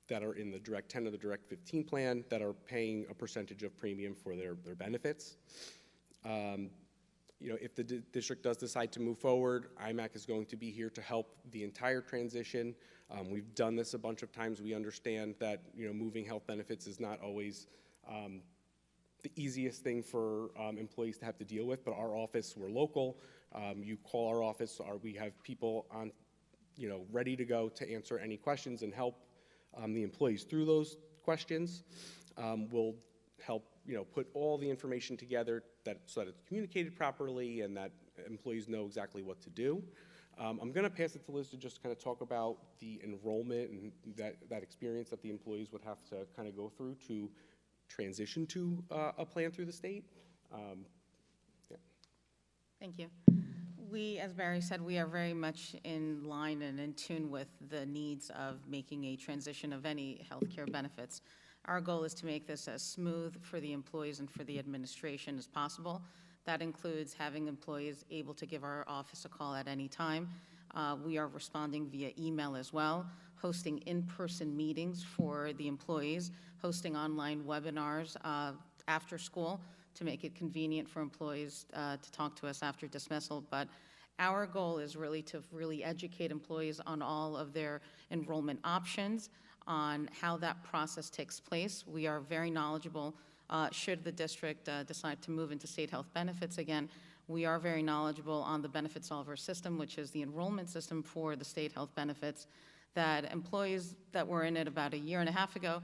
that are in the Direct 10 or the Direct 15 plan that are paying a percentage of premium for their benefits. You know, if the district does decide to move forward, IMAC is going to be here to help the entire transition. We've done this a bunch of times. We understand that, you know, moving health benefits is not always the easiest thing for employees to have to deal with, but our office, we're local. You call our office, we have people on, you know, ready to go to answer any questions and help the employees through those questions. We'll help, you know, put all the information together so that it's communicated properly and that employees know exactly what to do. I'm going to pass it to Liz to just kind of talk about the enrollment and that experience that the employees would have to kind of go through to transition to a plan through the state. Yeah. Thank you. We, as Barry said, we are very much in line and in tune with the needs of making a transition of any healthcare benefits. Our goal is to make this as smooth for the employees and for the administration as possible. That includes having employees able to give our office a call at any time. We are responding via email as well, hosting in-person meetings for the employees, hosting online webinars after school to make it convenient for employees to talk to us after dismissal. But our goal is really to educate employees on all of their enrollment options, on how that process takes place. We are very knowledgeable. Should the district decide to move into state health benefits again, we are very knowledgeable on the benefit solver system, which is the enrollment system for the state health benefits, that employees that were in it about 1.5 years ago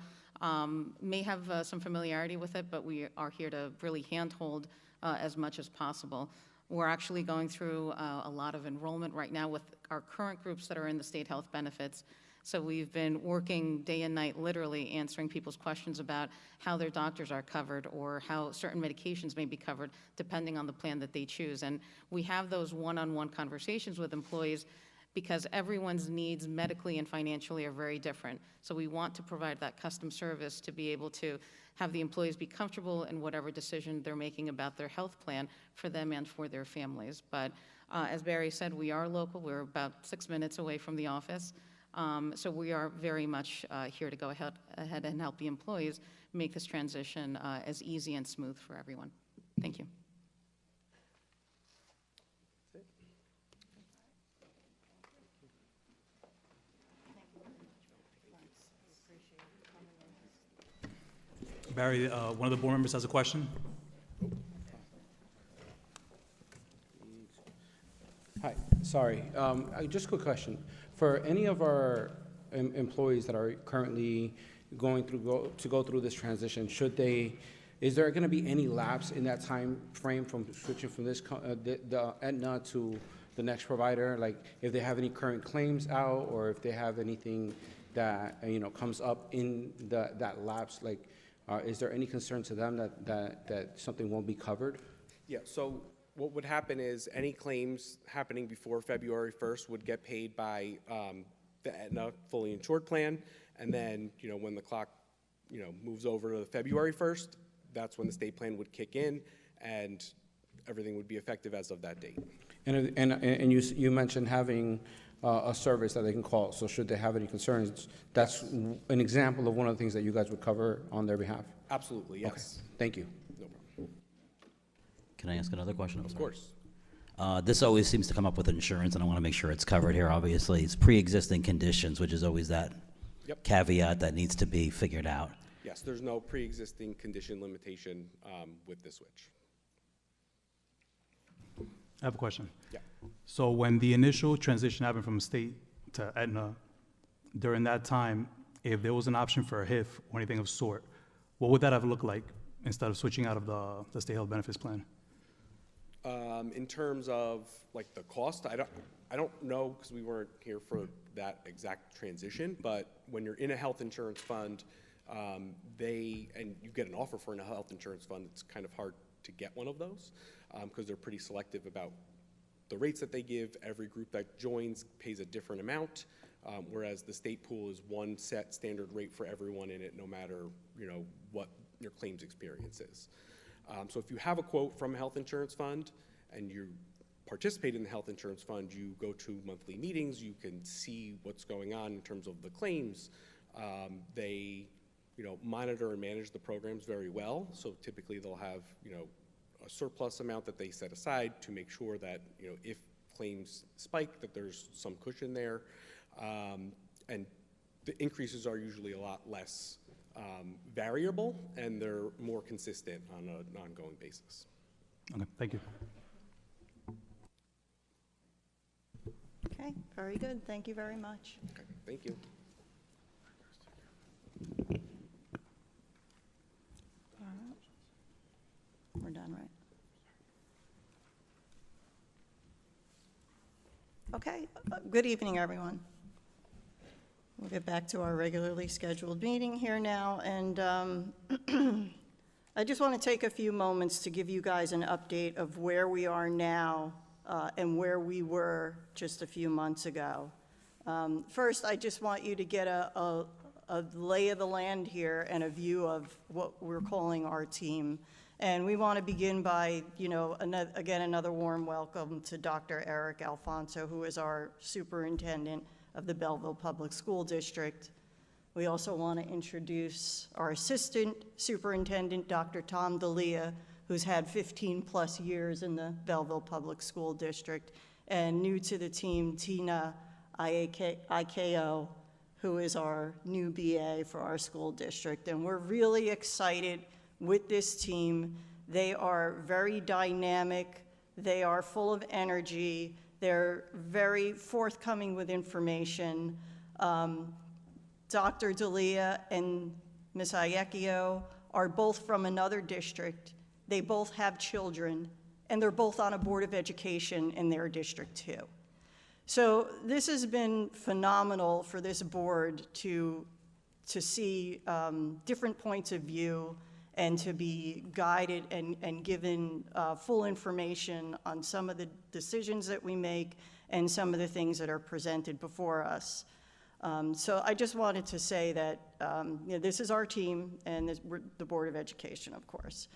may have some familiarity with it, but we are here to really handhold as much as possible. We're actually going through a lot of enrollment right now with our current groups that are in the state health benefits. So we've been working day and night, literally answering people's questions about how their doctors are covered or how certain medications may be covered depending on the plan that they choose. And we have those one-on-one conversations with employees because everyone's needs medically and financially are very different. So we want to provide that custom service to be able to have the employees be comfortable in whatever decision they're making about their health plan for them and for their families. But as Barry said, we are local. We're about 6 minutes away from the office. So we are very much here to go ahead and help the employees make this transition as easy and smooth for everyone. Thank you. Barry, one of the board members has a question. Hi, sorry. Just a quick question. For any of our employees that are currently going through this transition, is there going to be any lapse in that time frame from switching from this the Aetna to the next provider? Like if they have any current claims out, or if they have anything that comes up in that lapse, like is there any concern to them that something won't be covered? Yeah. So what would happen is any claims happening before February 1st would get paid by the Aetna fully insured plan, and then when the clock moves over to February 1st, that's when the state plan would kick in, and everything would be effective as of that date. And you mentioned having a service that they can call. So should they have any concerns, that's an example of one of the things that you guys would cover on their behalf. Absolutely, yes. Okay. Thank you. No problem. Can I ask another question? Of course. This always seems to come up with insurance, and I want to make sure it's covered here. Obviously, it's pre-existing conditions, which is always that caveat that needs to be figured out. Yes, there's no pre-existing condition limitation with this switch. I have a question. Yeah. So when the initial transition happened from state to Aetna, during that time, if there was an option for a HIF or anything of sort, what would that have looked like instead of switching out of the state health benefits plan? In terms of like the cost, I don't know because we weren't here for that exact transition, but when you're in a health insurance fund, and you get an offer for a health insurance fund, it's kind of hard to get one of those because they're pretty selective about the rates that they give. Every group that joins pays a different amount, whereas the state pool is one set standard rate for everyone in it, no matter what your claims experience is. So if you have a quote from a health insurance fund and you participate in the health insurance fund, you go to monthly meetings, you can see what's going on in terms of the claims. They monitor and manage the programs very well. So typically they'll have a surplus amount that they set aside to make sure that if claims spike, that there's some cushion there. And the increases are usually a lot less variable, and they're more consistent on an ongoing basis. Okay, thank you. Okay, very good. Thank you very much. Okay, thank you. All right. We're done, right? Okay, good evening, everyone. We'll get back to our regularly scheduled meeting here now, and I just want to take a few moments to give you guys an update of where we are now and where we were just a few months ago. First, I just want you to get a lay of the land here and a view of what we're calling our team. And we want to begin by, again, another warm welcome to Dr. Eric Alfonso, who is our superintendent of the Belleville Public School District. We also want to introduce our assistant superintendent, Dr. Tom D'Elia, who's had 15-plus years in the Belleville Public School District, and new to the team, Tina Iko, who is our new BA for our school district. And we're really excited with this team. They are very dynamic. They are full of energy. They're very forthcoming with information. Dr. D'Elia and Ms. Iko are both from another district. They both have children, and they're both on a board of education in their district too. So this has been phenomenal for this board to see different points of view and to be guided and given full information on some of the decisions that we make and some of the things that are presented before us. So I just wanted to say that this is our team, and we're the Board of Education, of course.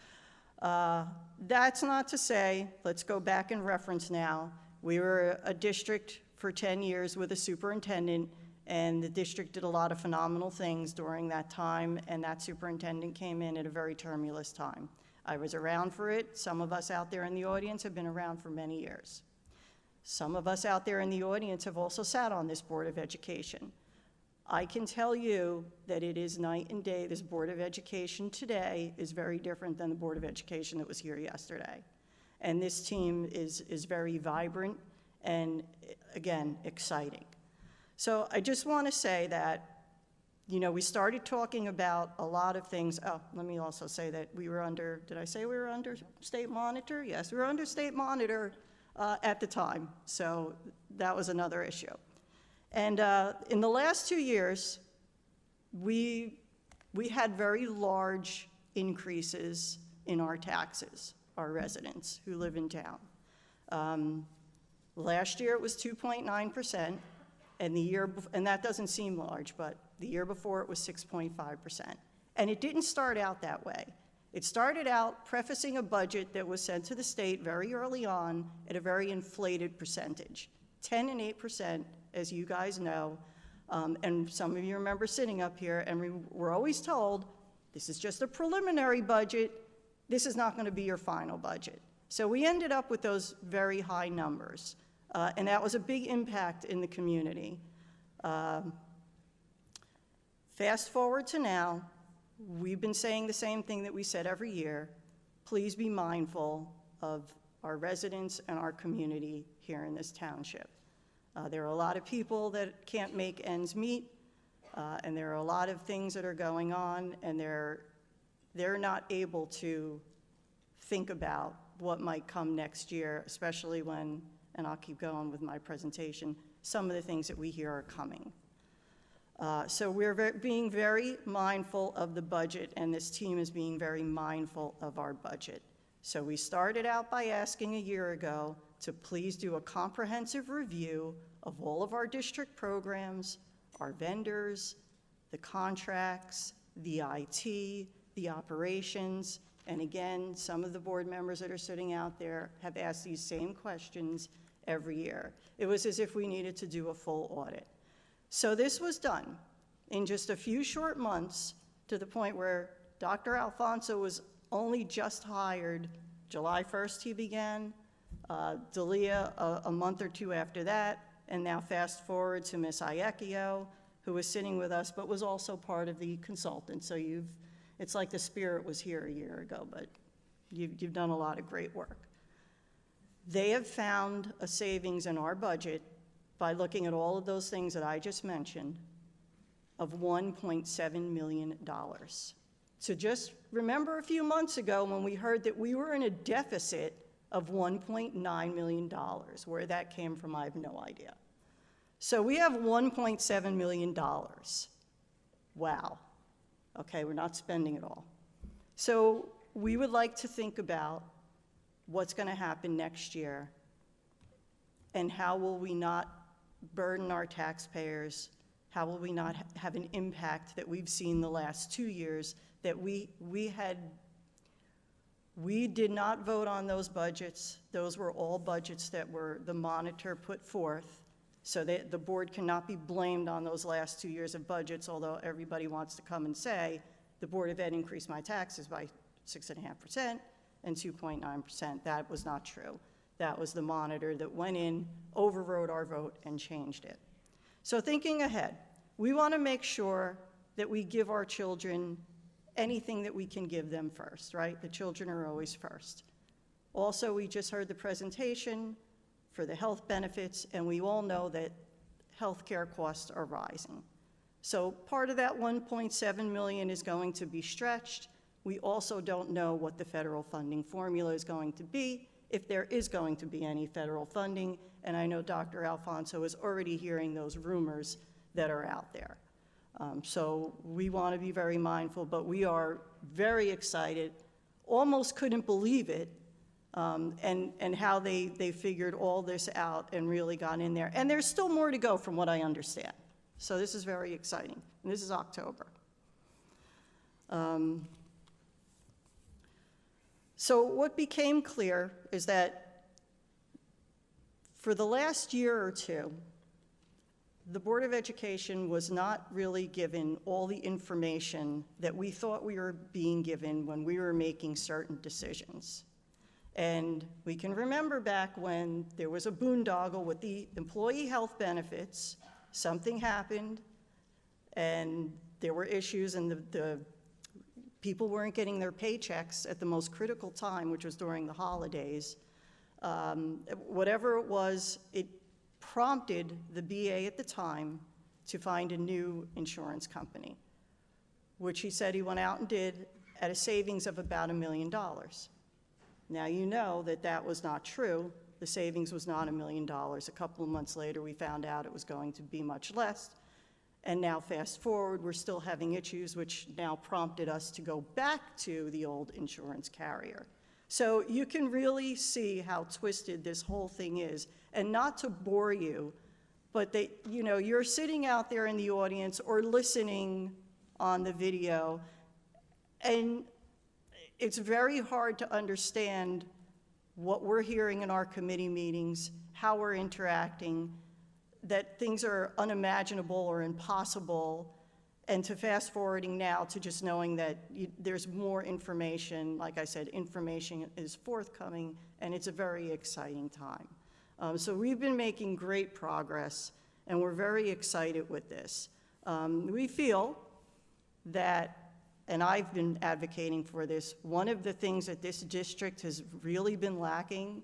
That's not to say, let's go back and reference now. We were a district for 10 years with a superintendent, and the district did a lot of phenomenal things during that time, and that superintendent came in at a very tumultuous time. I was around for it. Some of us out there in the audience have been around for many years. Some of us out there in the audience have also sat on this Board of Education. I can tell you that it is night and day. This Board of Education today is very different than the Board of Education that was here yesterday. And this team is very vibrant and, again, exciting. So I just want to say that, we started talking about a lot of things. Oh, let me also say that we were under, did I say we were under state monitor? Yes, we were under state monitor at the time. So that was another issue. And in the last 2 years, we had very large increases in our taxes, our residents who live in town. Last year it was 2.9%, and that doesn't seem large, but the year before it was 6.5%. And it didn't start out that way. It started out prefacing a budget that was sent to the state very early on at a very inflated percentage, 10 and 8%, as you guys know. And some of you remember sitting up here, and we were always told, this is just a preliminary budget. This is not going to be your final budget. So we ended up with those very high numbers. And that was a big impact in the community. Fast forward to now, we've been saying the same thing that we said every year. Please be mindful of our residents and our community here in this township. There are a lot of people that can't make ends meet, and there are a lot of things that are going on, and they're not able to think about what might come next year, especially when, and I'll keep going with my presentation, some of the things that we hear are coming. So we're being very mindful of the budget, and this team is being very mindful of our budget. So we started out by asking a year ago to please do a comprehensive review of all of our district programs, our vendors, the contracts, the IT, the operations, and again, some of the board members that are sitting out there have asked these same questions every year. It was as if we needed to do a full audit. So this was done in just a few short months, to the point where Dr. Alfonso was only just hired. July 1st he began, Dalia a month or two after that, and now fast forward to Ms. Iecchio, who was sitting with us but was also part of the consultant. So it's like the spirit was here a year ago, but you've done a lot of great work. They have found a savings in our budget by looking at all of those things that I just mentioned of $1.7 million. So just remember a few months ago when we heard that we were in a deficit of $1.9 million. Where that came from, I have no idea. So we have $1.7 million. Wow. Okay, we're not spending it all. So we would like to think about what's going to happen next year and how will we not burden our taxpayers, how will we not have an impact that we've seen the last 2 years that we did not vote on those budgets. Those were all budgets that were the monitor put forth, so that the board cannot be blamed on those last 2 years of budgets, although everybody wants to come and say, the Board of Ed increased my taxes by 6.5% and 2.9%. That was not true. That was the monitor that went in, overrode our vote, and changed it. So thinking ahead, we want to make sure that we give our children anything that we can give them first, right? The children are always first. Also, we just heard the presentation for the health benefits, and we all know that healthcare costs are rising. So part of that $1.7 million is going to be stretched. We also don't know what the federal funding formula is going to be, if there is going to be any federal funding, and I know Dr. Alfonso is already hearing those rumors that are out there. So we want to be very mindful, but we are very excited, almost couldn't believe it, and how they figured all this out and really got in there. And there's still more to go from what I understand. So this is very exciting, and this is October. So what became clear is that for the last year or two, the Board of Education was not really given all the information that we thought we were being given when we were making certain decisions. And we can remember back when there was a boondoggle with the employee health benefits, something happened, and there were issues, and the people weren't getting their paychecks at the most critical time, which was during the holidays. Whatever it was, it prompted the BA at the time to find a new insurance company, which he said he went out and did at a savings of about $1 million. Now you know that that was not true. The savings was not $1 million. A couple of months later, we found out it was going to be much less. And now fast forward, we're still having issues, which now prompted us to go back to the old insurance carrier. So you can really see how twisted this whole thing is. And not to bore you, but you're sitting out there in the audience or listening on the video, and it's very hard to understand what we're hearing in our committee meetings, how we're interacting, that things are unimaginable or impossible, and to fast forwarding now to just knowing that there's more information. Like I said, information is forthcoming, and it's a very exciting time. So we've been making great progress, and we're very excited with this. We feel that and I've been advocating for this, one of the things that this district has really been lacking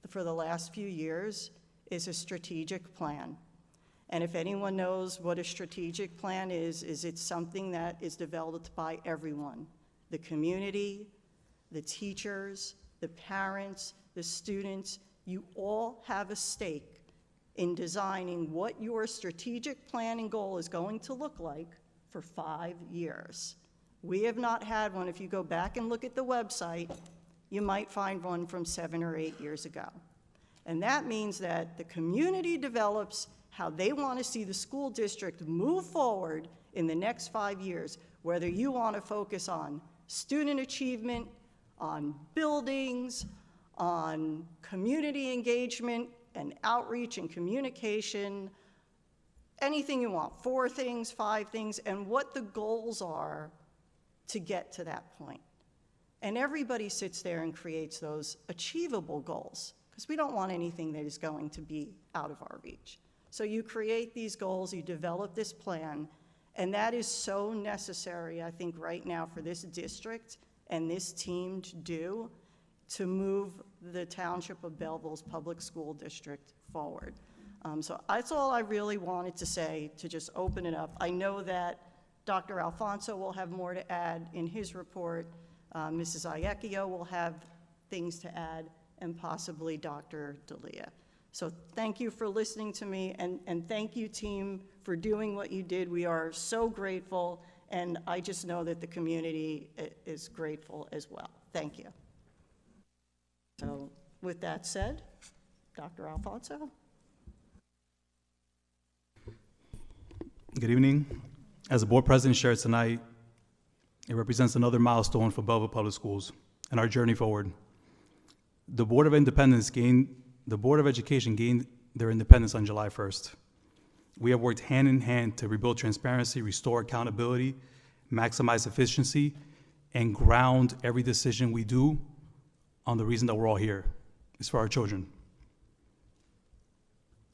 for the last few years is a strategic plan. And if anyone knows what a strategic plan is it's something that is developed by everyone, the community, the teachers, the parents, the students. You all have a stake in designing what your strategic plan and goal is going to look like for 5 years. We have not had one. If you go back and look at the website, you might find one from 7 or 8 years ago. And that means that the community develops how they want to see the school district move forward in the next 5 years, whether you want to focus on student achievement, on buildings, on community engagement and outreach and communication, anything you want, 4 things, 5 things, and what the goals are to get to that point. And everybody sits there and creates those achievable goals, because we don't want anything that is going to be out of our reach. So you create these goals, you develop this plan, and that is so necessary, I think, right now for this district and this team to do to move the Township of Belleville's public school district forward. So that's all I really wanted to say to just open it up. I know that Dr. Alfonso will have more to add in his report. Mrs. Iecchio will have things to add, and possibly Dr. D'Elia. So thank you for listening to me, and thank you, team, for doing what you did. We are so grateful, and I just know that the community is grateful as well. Thank you. So with that said, Dr. Alfonso. Good evening. As the board president shared tonight, it represents another milestone for Belleville Public Schools and our journey forward. The Board of Education gained their independence on July 1st. We have worked hand in hand to rebuild transparency, restore accountability, maximize efficiency, and ground every decision we do on the reason that we're all here. It's for our children.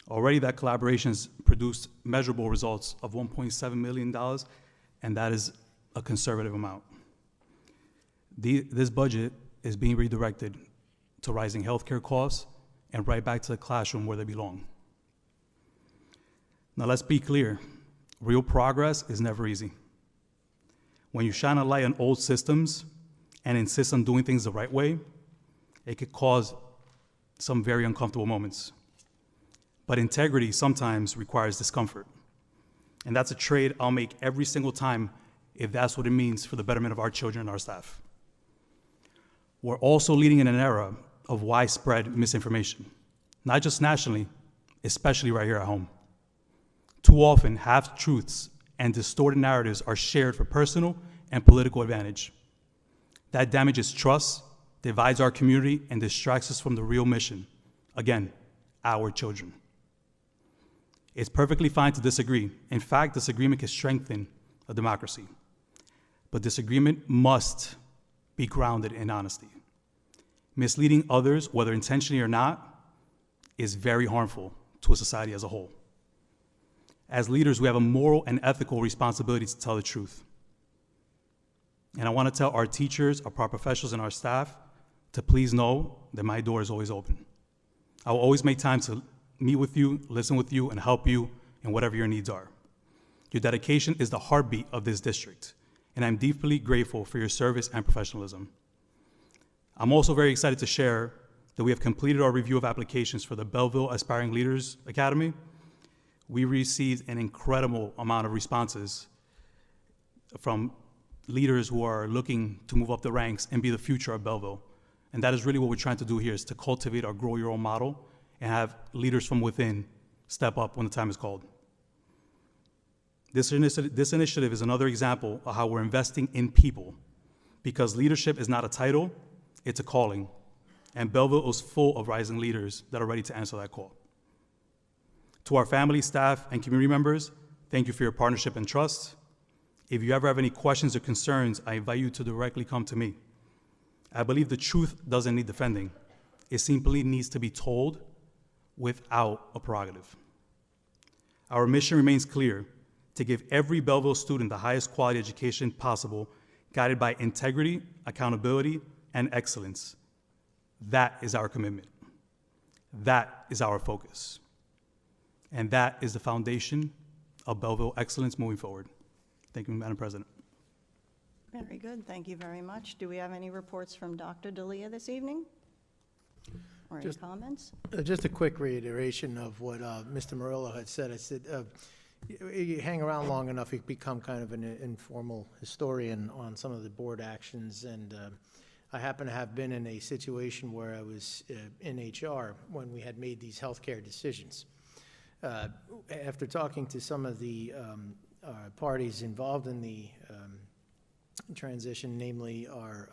Already that collaboration has produced measurable results of $1.7 million, and that is a conservative amount. This budget is being redirected to rising healthcare costs and right back to the classroom where they belong. Now let's be clear, real progress is never easy. When you shine a light on old systems and insist on doing things the right way, it could cause some very uncomfortable moments. But integrity sometimes requires discomfort. And that's a trade I'll make every single time if that's what it means for the betterment of our children and our staff. We're also leading in an era of widespread misinformation, not just nationally, especially right here at home. Too often, half-truths and distorted narratives are shared for personal and political advantage. That damages trust, divides our community, and distracts us from the real mission. Again, our children. It's perfectly fine to disagree. In fact, disagreement can strengthen a democracy. But disagreement must be grounded in honesty. Misleading others, whether intentionally or not, is very harmful to a society as a whole. As leaders, we have a moral and ethical responsibility to tell the truth. And I want to tell our teachers, our paraprofessionals, and our staff to please know that my door is always open. I will always make time to meet with you, listen with you, and help you in whatever your needs are. Your dedication is the heartbeat of this district, and I'm deeply grateful for your service and professionalism. I'm also very excited to share that we have completed our review of applications for the Belleville Aspiring Leaders Academy. We received an incredible amount of responses from leaders who are looking to move up the ranks and be the future of Belleville. And that is really what we're trying to do here, is to cultivate our grow your own model and have leaders from within step up when the time is called. This initiative is another example of how we're investing in people, because leadership is not a title, it's a calling. And Belleville is full of rising leaders that are ready to answer that call. To our family, staff, and community members, thank you for your partnership and trust. If you ever have any questions or concerns, I invite you to directly come to me. I believe the truth doesn't need defending. It simply needs to be told without a prerogative. Our mission remains clear: to give every Belleville student the highest quality education possible guided by integrity, accountability, and excellence. That is our commitment. That is our focus. And that is the foundation of Belleville excellence moving forward. Thank you, Madam President. Very good. Thank you very much. Do we have any reports from Dr. D'Elia this evening? Or any comments? Just a quick reiteration of what Mr. Murillo had said. I said, you hang around long enough, you become kind of an informal historian on some of the board actions. And I happen to have been in a situation where I was in HR when we had made these healthcare decisions. After talking to some of the parties involved in the transition, namely our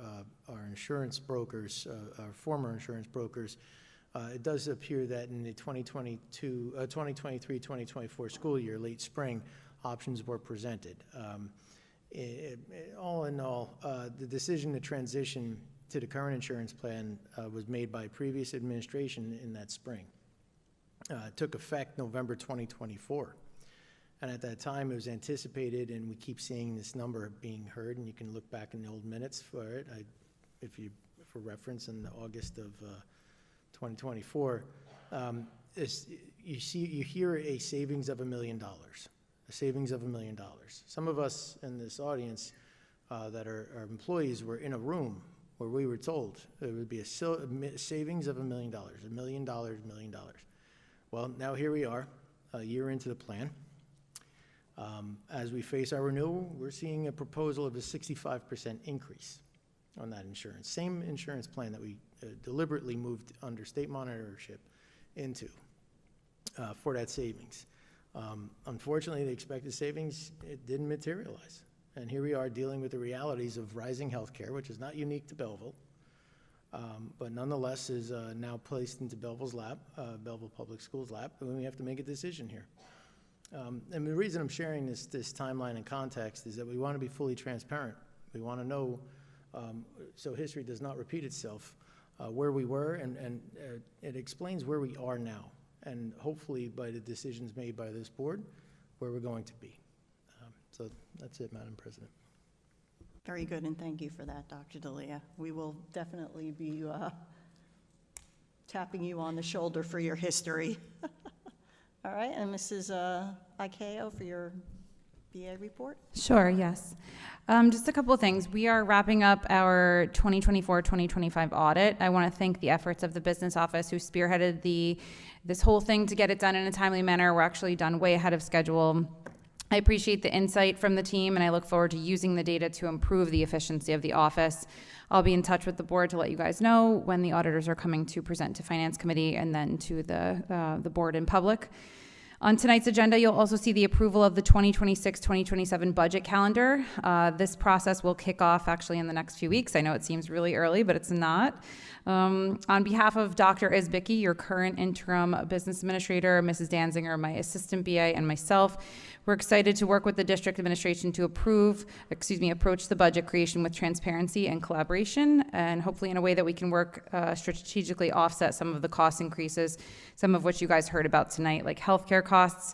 insurance brokers, our former insurance brokers, it does appear that in the 2023-2024 school year, late spring, options were presented. All in all, the decision to transition to the current insurance plan was made by previous administration in that spring. It took effect November 2024. And at that time, it was anticipated, and we keep seeing this number being heard, and you can look back in the old minutes for it, for reference in August of 2024. You hear a savings of $1 million, a savings of $1 million. Some of us in this audience that are employees were in a room where we were told it would be a savings of $1 million, $1 million, $1 million. Well, now here we are, a year into the plan. As we face our renewal, we're seeing a proposal of a 65% increase on that insurance. Same insurance plan that we deliberately moved under state monitorship into for that savings. Unfortunately, the expected savings, it didn't materialize. And here we are dealing with the realities of rising healthcare, which is not unique to Belleville, but nonetheless is now placed into Belleville's lap, Belleville Public Schools' lap, and we have to make a decision here. And the reason I'm sharing this timeline and context is that we want to be fully transparent. We want to know, so history does not repeat itself, where we were, and it explains where we are now, and hopefully by the decisions made by this board, where we're going to be. So that's it, Madam President. Very good, and thank you for that, Dr. D'Elia. We will definitely be tapping you on the shoulder for your history. All right, and Mrs. Ikeo for your BA report? Sure, yes. Just a couple of things. We are wrapping up our 2024-2025 audit. I want to thank the efforts of the business office who spearheaded this whole thing to get it done in a timely manner. We're actually done way ahead of schedule. I appreciate the insight from the team, and I look forward to using the data to improve the efficiency of the office. I'll be in touch with the board to let you guys know when the auditors are coming to present to Finance Committee and then to the board in public. On tonight's agenda, you'll also see the approval of the 2026-2027 budget calendar. This process will kick off actually in the next few weeks. I know it seems really early, but it's not. On behalf of Dr. Isbicki, your current interim business administrator, Mrs. Danziger, my assistant BA, and myself, we're excited to work with the district administration to approach the budget creation with transparency and collaboration, and hopefully in a way that we can work strategically offset some of the cost increases, some of which you guys heard about tonight, like healthcare costs.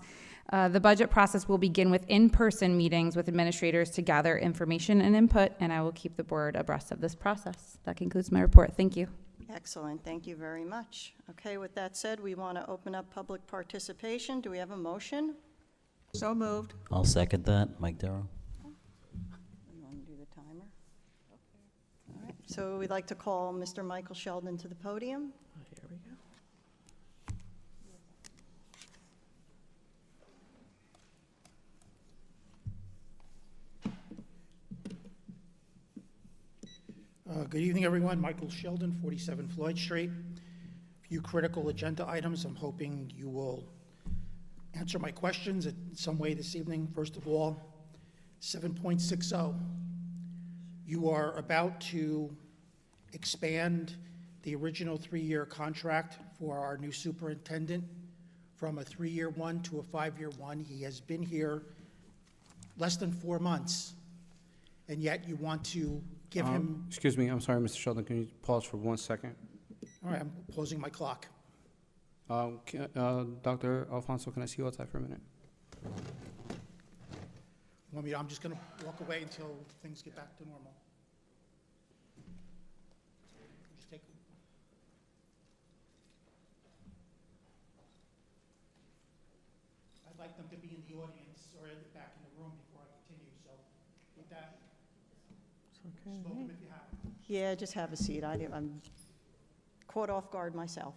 The budget process will begin with in-person meetings with administrators to gather information and input, and I will keep the board abreast of this process. That concludes my report. Thank you. Excellent. Thank you very much. Okay, with that said, we want to open up public participation. Do we have a motion? So moved. I'll second that. Mike Darrow. You want to do the timer? Okay. All right. So we'd like to call Mr. Michael Sheldon to the podium. Here we go. Good evening, everyone. Michael Sheldon, 47 Floyd Street. A few critical agenda items. I'm hoping you will answer my questions in some way this evening. First of all, 7.60. You are about to expand the original 3-year contract for our new superintendent from a 3-year one to a 5-year one. He has been here less than 4 months, and yet you want to give him... Excuse me, I'm sorry, Mr. Sheldon, can you pause for 1 second? All right, I'm closing my clock. Dr. Alfonso, can I see you outside for a minute? Want me to, I'm just going to walk away until things get back to normal. Just take. I'd like them to be in the audience or back in the room before I continue, so with that, smoke them if you have. Yeah, just have a seat. I'm caught off guard myself.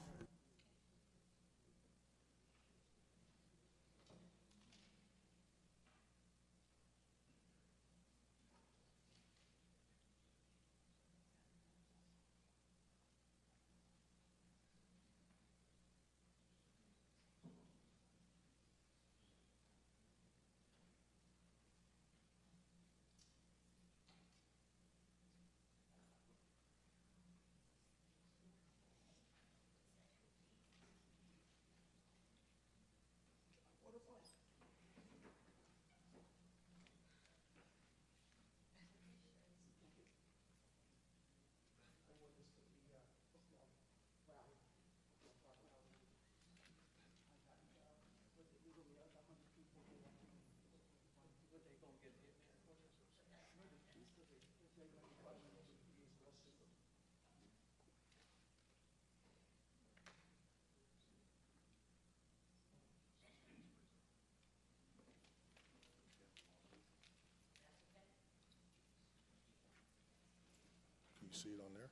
Can you see it on there?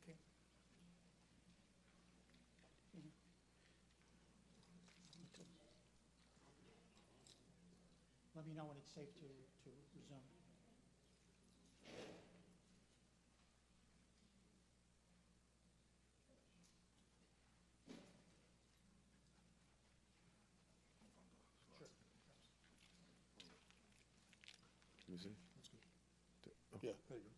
Okay. Let me know when it's safe to resume. Can you see? That's good. Yeah, there you go.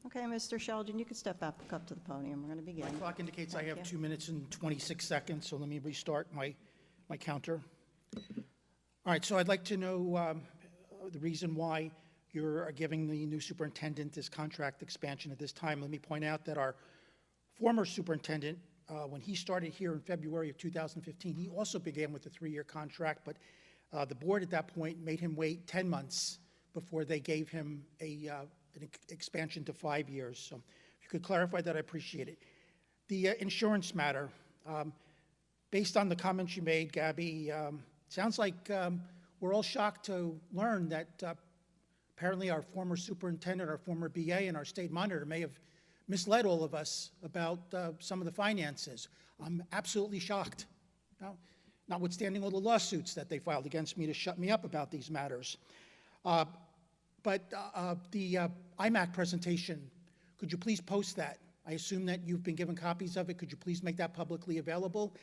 Okay, Mr. Sheldon, you can step back up to the podium. We're going to begin. My clock indicates I Thank have you. 2 minutes and 26 seconds, so let me restart my counter. All right, so I'd like to know the reason why you're giving the new superintendent this contract expansion at this time. Let me point out that our former superintendent, when he started here in February of 2015, he also began with a 3-year contract, but the board at that point made him wait 10 months before they gave him an expansion to 5 years. So if you could clarify that, I appreciate it. The insurance matter, based on the comments you made, Gabby, sounds like we're all shocked to learn that apparently our former superintendent, our former BA, and our state monitor may have misled all of us about some of the finances. I'm absolutely shocked, notwithstanding all the lawsuits that they filed against me to shut me up about these matters. But the IMAC presentation, could you please post that? I assume that you've been given copies of it. Could you please make that publicly available?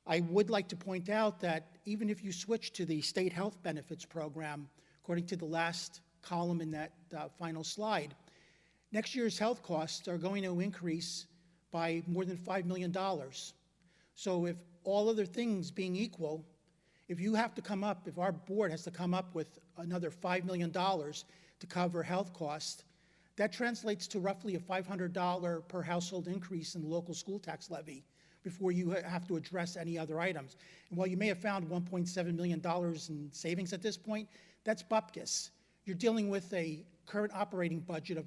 I would like to point out that even if you switch to the state health benefits program, according to the last column in that final slide, next year's health costs are going to increase by more than $5 million. So if all other things being equal, if you have to come up, if our board has to come up with another $5 million to cover health costs, that translates to roughly a $500 per household increase in the local school tax levy before you have to address any other items. And while you may have found $1.7 million in savings at this point, that's bupkis. You're dealing with a current operating budget of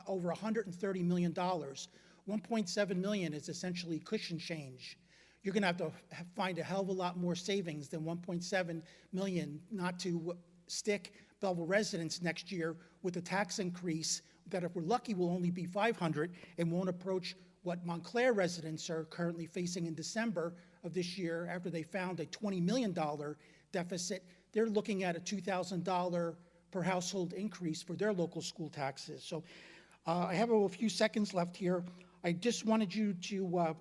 over $130 million. $1.7 million is essentially cushion change. You're going to have to find a hell of a lot more savings than $1.7 million not to stick Belleville residents next year with a tax increase that, if we're lucky, will only be $500 and won't approach what Montclair residents are currently facing in December of this year after they found a $20 million deficit. They're looking at a $2,000 per household increase for their local school taxes. So I have a few seconds left here. I just wanted you to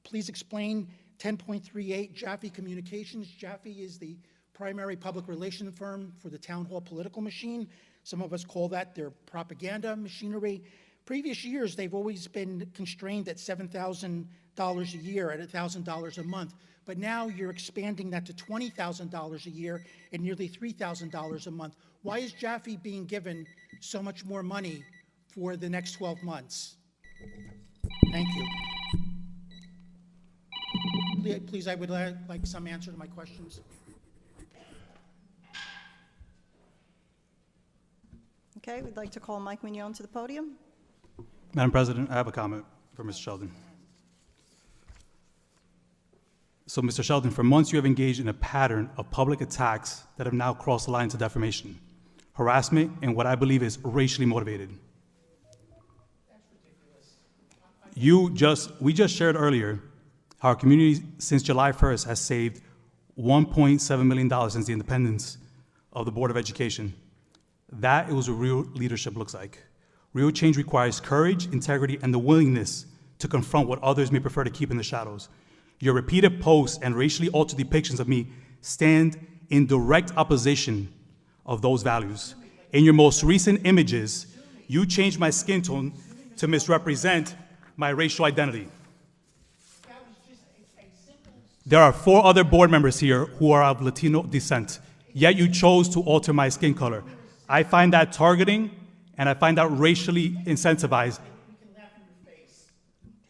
please explain 10.38 Jaffe Communications. Jaffe is the primary public relation firm for the town hall political machine. Some of us call that their propaganda machinery. Previous years, they've always been constrained at $7,000 a year, at $1,000 a month. But now you're expanding that to $20,000 a year and nearly $3,000 a month. Why is Jaffe being given so much more money for the next 12 months? Thank you. Please, I would like some answer to my questions. Okay, we'd like to call Mike Mignon to the podium. Madam President, I have a comment for Mr. Sheldon. So, Mr. Sheldon, for months you have engaged in a pattern of public attacks that have now crossed the line to defamation, harassment, and what I believe is racially motivated. We just shared earlier how our community since July 1st has saved $1.7 million since the independence of the Board of Education. That is what real leadership looks like. Real change requires courage, integrity, and the willingness to confront what others may prefer to keep in the shadows. Your repeated posts and racially altered depictions of me stand in direct opposition of those values. In your most recent images, you changed my skin tone to misrepresent my racial identity. There are 4 other board members here who are of Latino descent, yet you chose to alter my skin color. I find that targeting, and I find that racially incentivized.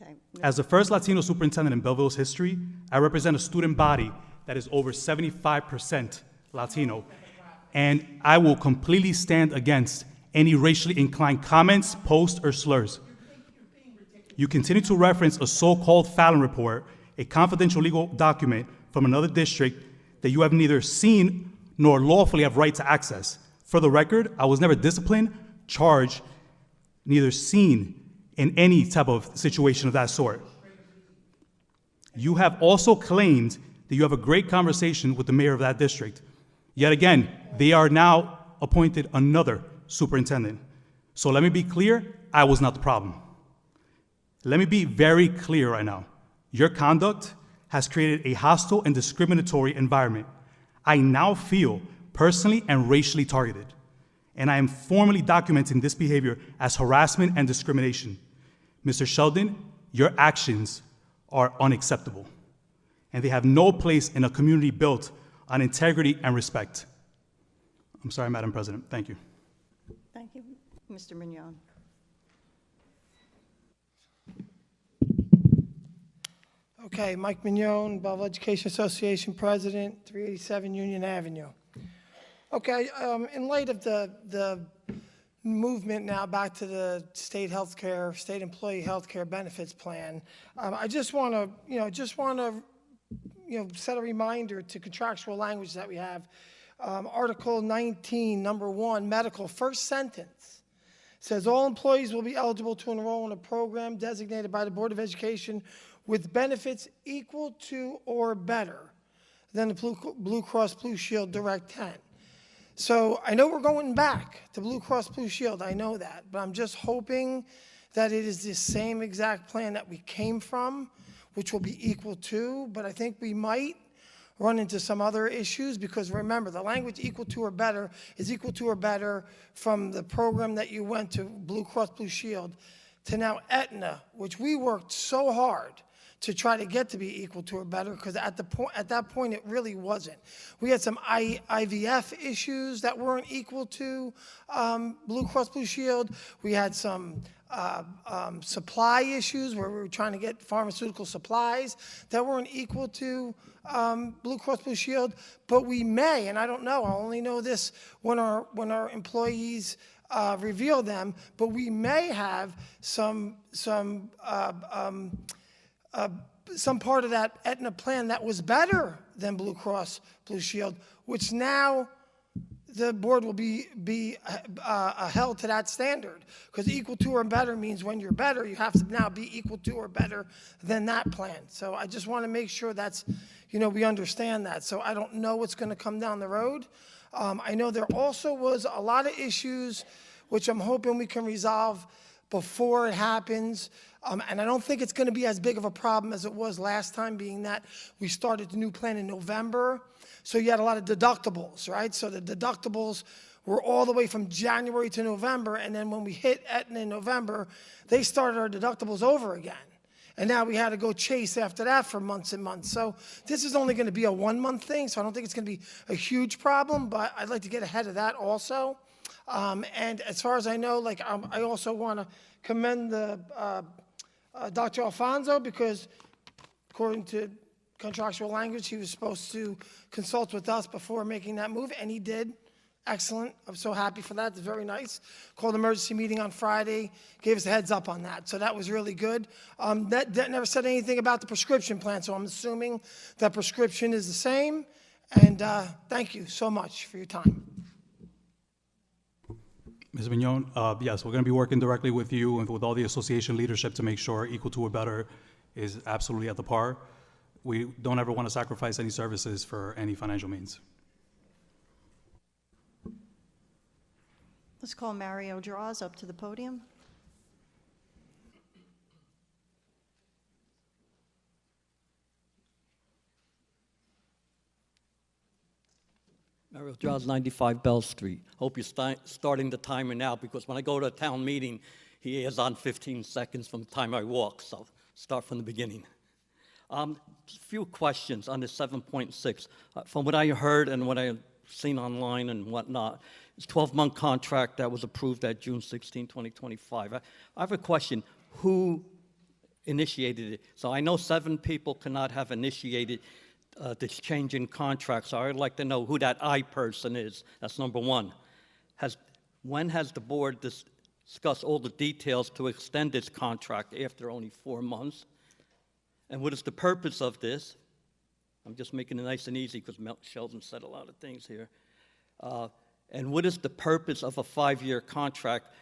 Okay. As the first Latino superintendent in Belleville's history, I represent a student body that is over 75% Latino, and I will completely stand against any racially inclined comments, posts, or slurs. You continue to reference a so-called Fallon report, a confidential legal document from another district that you have neither seen nor lawfully have right to access. For the record, I was never disciplined, charged, neither seen in any type of situation of that sort. You have also claimed that you have a great conversation with the mayor of that district. Yet again, they are now appointed another superintendent. So let me be clear, I was not the problem. Let me be very clear right now. Your conduct has created a hostile and discriminatory environment. I now feel personally and racially targeted, and I am formally documenting this behavior as harassment and discrimination. Mr. Sheldon, your actions are unacceptable, and they have no place in a community built on integrity and respect. I'm sorry, Madam President. Thank you. Thank you, Mr. Mignon. Okay, Mike Mignon, Belleville Education Association President, 387 Union Avenue. Okay, in light of the movement now back to the state healthcare, state employee healthcare benefits plan, I just want to, set a reminder to contractual language that we have. Article 19, number 1, medical, first sentence says all employees will be eligible to enroll in a program designated by the Board of Education with benefits equal to or better than the Blue Cross Blue Shield Direct 10. So I know we're going back to Blue Cross Blue Shield, I know that, but I'm just hoping that it is the same exact plan that we came from, which will be equal to, but I think we might run into some other issues because remember, the language equal to or better is equal to or better from the program that you went to, Blue Cross Blue Shield, to now Aetna, which we worked so hard to try to get to be equal to or better, because at that point it really wasn't. We had some IVF issues that weren't equal to Blue Cross Blue Shield. We had some supply issues where we were trying to get pharmaceutical supplies that weren't equal to Blue Cross Blue Shield. But we may, and I don't know, I only know this when our employees reveal them, but we may have some part of that Aetna plan that was better than Blue Cross Blue Shield, which now the board will be held to that standard, because equal to or better means when you're better, you have to now be equal to or better than that plan. So I just want to make sure that's, we understand that. So I don't know what's going to come down the road. I know there also was a lot of issues, which I'm hoping we can resolve before it happens. And I don't think it's going to be as big of a problem as it was last time, being that we started the new plan in November. So you had a lot of deductibles, right? So the deductibles were all the way from January to November. And then when we hit Aetna in November, they started our deductibles over again. And now we had to go chase after that for months and months. So this is only going to be a 1-month thing, so I don't think it's going to be a huge problem, but I'd like to get ahead of that also. And as far as I know, like, I also want to commend Dr. Alfonso, because according to contractual language, he was supposed to consult with us before making that move, and he did. Excellent. I'm so happy for that. It's very nice. Called an emergency meeting on Friday, gave us a heads up on that. So that was really good. That never said anything about the prescription plan, so I'm assuming that prescription is the same. And thank you so much for your time. Ms. Mignon, yes, we're going to be working directly with you and with all the association leadership to make sure Equal to or Better is absolutely at the par. We don't ever want to sacrifice any services for any financial means. Let's call Mario Draws up to the podium. Mario Draws, 95 Bell Street. Hope you're starting the timer now, because when I go to a town meeting, he is on 15 seconds from the time I walk, so start from the beginning. A few questions on the 7.6. From what I heard and what I've seen online and whatnot, it's a 12-month contract that was approved at June 16, 2025. I have a question. Who initiated it? So I know 7 people cannot have initiated this change in contract, so I'd like to know who that I person is. That's number one. When has the board discussed all the details to extend this contract after only 4 months? And what is the purpose of this? I'm just making it nice and easy because Sheldon said a lot of things here. And what is the purpose of a 5-year contract?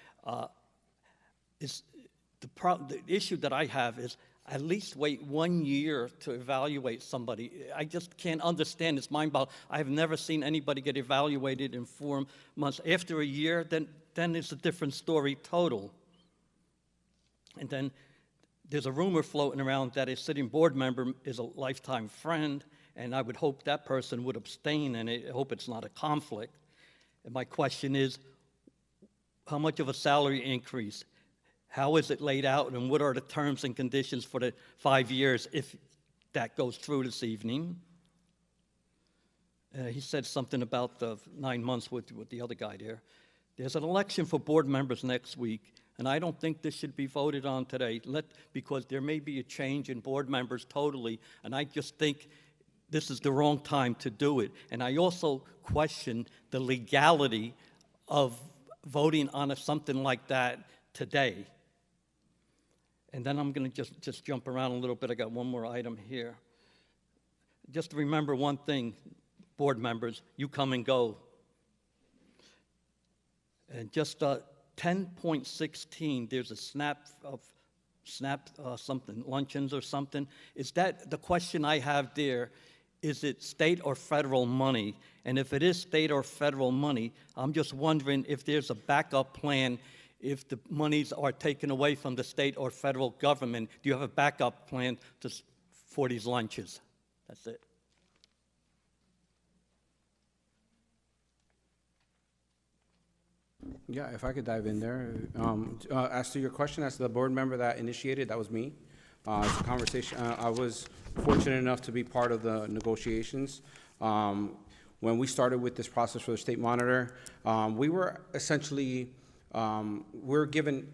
The issue that I have is at least wait 1 year to evaluate somebody. I just can't understand. It's mind-boggling. I've never seen anybody get evaluated in 4 months. After a year, then it's a different story total. And then there's a rumor floating around that a sitting board member is a lifetime friend, and I would hope that person would abstain, and I hope it's not a conflict. And my question is, how much of a salary increase? How is it laid out, and what are the terms and conditions for the 5 years if that goes through this evening? He said something about the 9 months with the other guy there. There's an election for board members next week, and I don't think this should be voted on today, because there may be a change in board members totally, and I just think this is the wrong time to do it. And I also question the legality of voting on something like that today. And then I'm going to just jump around a little bit. I got one more item here. Just remember one thing, board members, you come and go. And just 10.16, there's a snap something, luncheons or something. Is that, the question I have there, is it state or federal money? And if it is state or federal money, I'm just wondering if there's a backup plan if the monies are taken away from the state or federal government. Do you have a backup plan for these lunches? That's it. Yeah, if I could dive in there. As to your question, as to the board member that initiated, that was me. It's a conversation. I was fortunate enough to be part of the negotiations. When we started with this process for the state monitor, we were essentially, we were given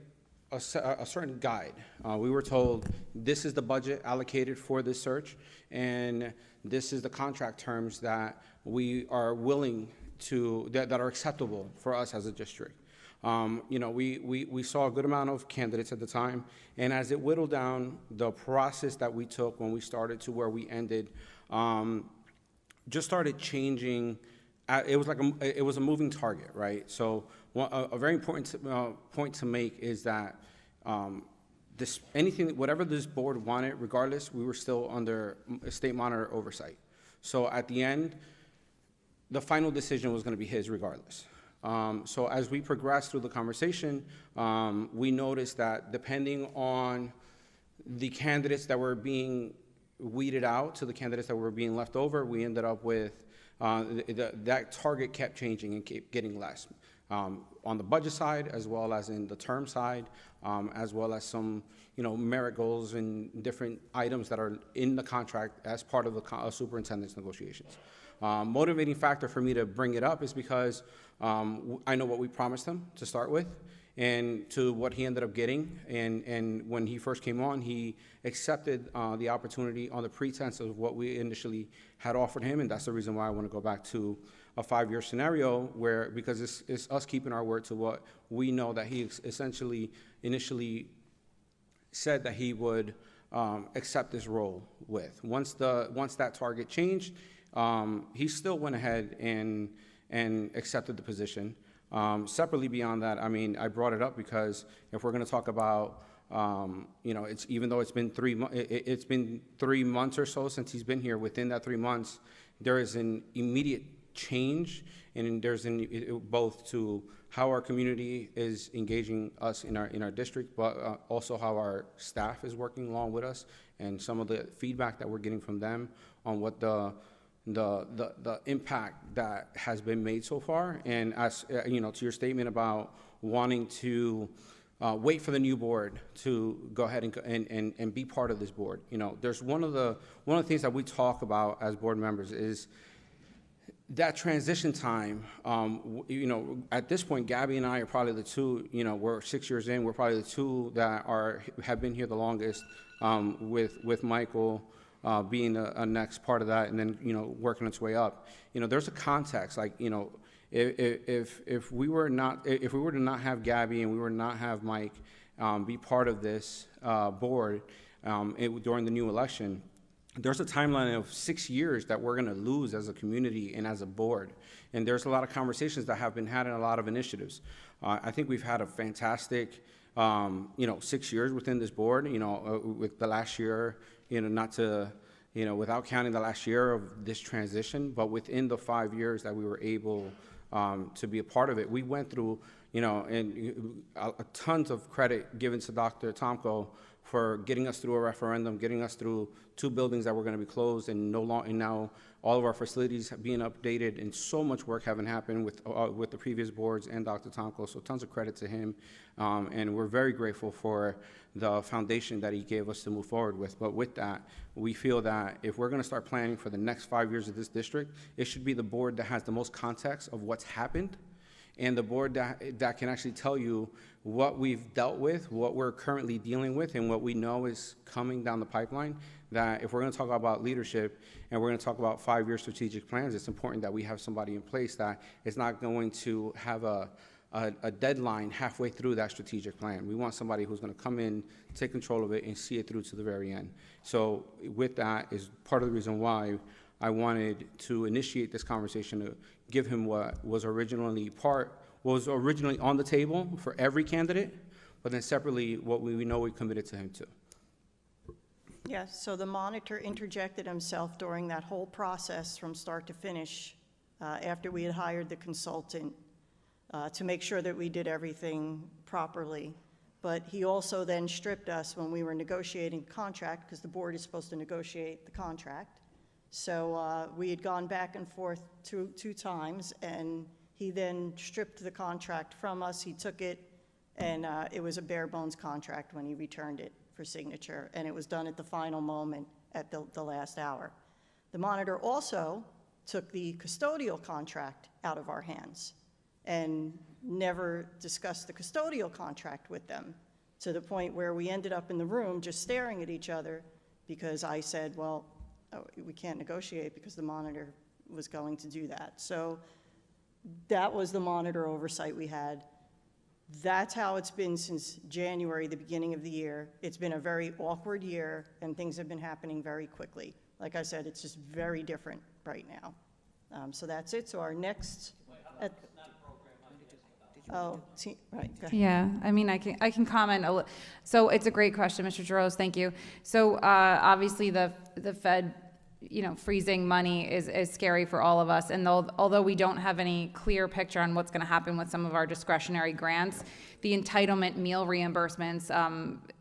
a certain guide. We were told this is the budget allocated for this search, and this is the contract terms that we are willing to, that are acceptable for us as a district. You know, we saw a good amount of candidates at the time, and as it whittled down, the process that we took when we started to where we ended, just started changing. It was like it was a moving target, right? So a very important point to make is that whatever this board wanted, regardless, we were still under state monitor oversight. So at the end, the final decision was going to be his regardless. So as we progressed through the conversation, we noticed that depending on the candidates that were being weeded out to the candidates that were being left over, we ended up with that target kept changing and kept getting less on the budget side, as well as in the term side, as well as some merit goals and different items that are in the contract as part of the superintendent's negotiations. Motivating factor for me to bring it up is because I know what we promised him to start with, and to what he ended up getting. And when he first came on, he accepted the opportunity on the pretense of what we initially had offered him, and that's the reason why I want to go back to a 5-year scenario where, because it's us keeping our word to what we know that he essentially initially said that he would accept this role with. Once that target changed, he still went ahead and accepted the position. Separately beyond that, I mean, I brought it up because if we're going to talk about, it's even though it's been 3 months or so since he's been here. Within that 3 months, there is an immediate change, and there's both to how our community is engaging us in our district, but also how our staff is working along with us, and some of the feedback that we're getting from them on what the impact that has been made so far. And as to your statement about wanting to wait for the new board to go ahead and be part of this board, there's one of the things that we talk about as board members is that transition time. At this point, Gabby and I are probably the two. We're 6 years in. We're probably the two that have been here the longest. With Michael being a next part of that, and then working its way up. There's a context. Like if we were to not have Gabby and we were to not have Mike be part of this board during the new election, there's a timeline of 6 years that we're going to lose as a community and as a board. And there's a lot of conversations that have been had and a lot of initiatives. I think we've had a fantastic 6 years within this board, with the last year, not to, without counting the last year of this transition, but within the 5 years that we were able to be a part of it, we went through, and tons of credit given to Dr. Tomko for getting us through a referendum, getting us through 2 buildings that were going to be closed, and now all of our facilities being updated, and so much work having happened with the previous boards and Dr. Tomko. So tons of credit to him, and we're very grateful for the foundation that he gave us to move forward with. But with that, we feel that if we're going to start planning for the next 5 years of this district, it should be the board that has the most context of what's happened, and the board that can actually tell you what we've dealt with, what we're currently dealing with, and what we know is coming down the pipeline. That if we're going to talk about leadership and we're going to talk about 5-year strategic plans, it's important that we have somebody in place that is not going to have a deadline halfway through that strategic plan. We want somebody who's going to come in, take control of it, and see it through to the very end. So with that is part of the reason why I wanted to initiate this conversation, to give him what was originally on the table for every candidate, but then separately what we know we committed to him to. Yes, so the monitor interjected himself during that whole process from start to finish after we had hired the consultant to make sure that we did everything properly. But he also then stripped us when we were negotiating contract, because the board is supposed to negotiate the contract. So we had gone back and forth two times, and he then stripped the contract from us. He took it, and it was a bare bones contract when he returned it for signature, and it was done at the final moment at the last hour. The monitor also took the custodial contract out of our hands and never discussed the custodial contract with them, to the point where we ended up in the room just staring at each other, because I said, well, we can't negotiate because the monitor was going to do that. So that was the monitor oversight we had. That's how it's been since January, the beginning of the year. It's been a very awkward year, and things have been happening very quickly. Like I said, it's just very different right now. So that's it. So our next... right, go ahead. Yeah, I mean, I can comment. So it's a great question, Mr. Giros, thank you. So obviously the Fed, freezing money is scary for all of us. And although we don't have any clear picture on what's going to happen with some of our discretionary grants, the entitlement meal reimbursements,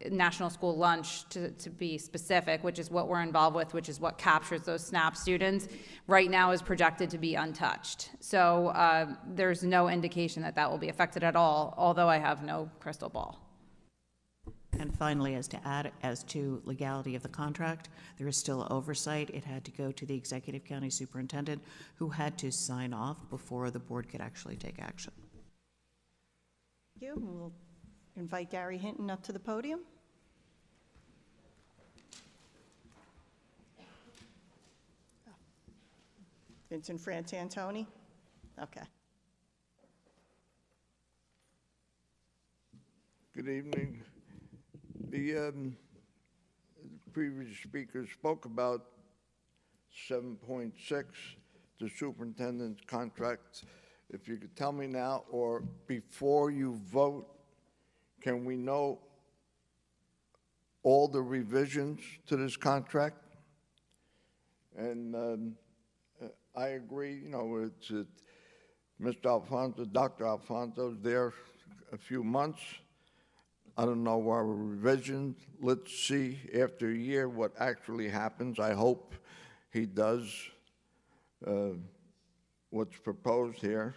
National School Lunch to be specific, which is what we're involved with, which is what captures those SNAP students, right now is projected to be untouched. So there's no indication that that will be affected at all, although I have no crystal ball. And finally, as to legality of the contract, there is still oversight. It had to go to the executive county superintendent, who had to sign off before the board could actually take action. Thank you. We'll invite Gary Hinton up to the podium. Vincent Frantantoni? Okay. Good evening. The previous speaker spoke about 7.6, the superintendent's contract. If you could tell me now, or before you vote, can we know all the revisions to this contract? And I agree, Mr. Alfonso, Dr. Alfonso's there a few months. I don't know our revision. Let's see after a year what actually happens. I hope he does what's proposed here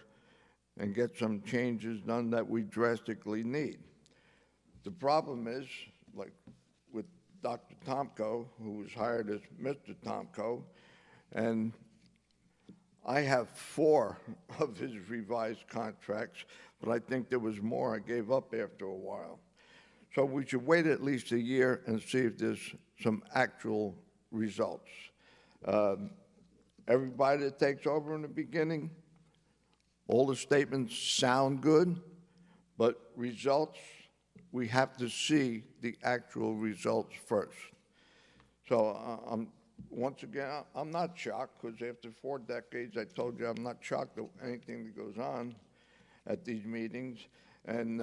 and get some changes done that we drastically need. The problem is, like with Dr. Tomko, who was hired as Mr. Tomko, and I have 4 of his revised contracts, but I think there was more I gave up after a while. So we should wait at least a year and see if there's some actual results. Everybody that takes over in the beginning, all the statements sound good, but results, we have to see the actual results first. So once again, I'm not shocked, because after 4 decades, I told you I'm not shocked at anything that goes on at these meetings. And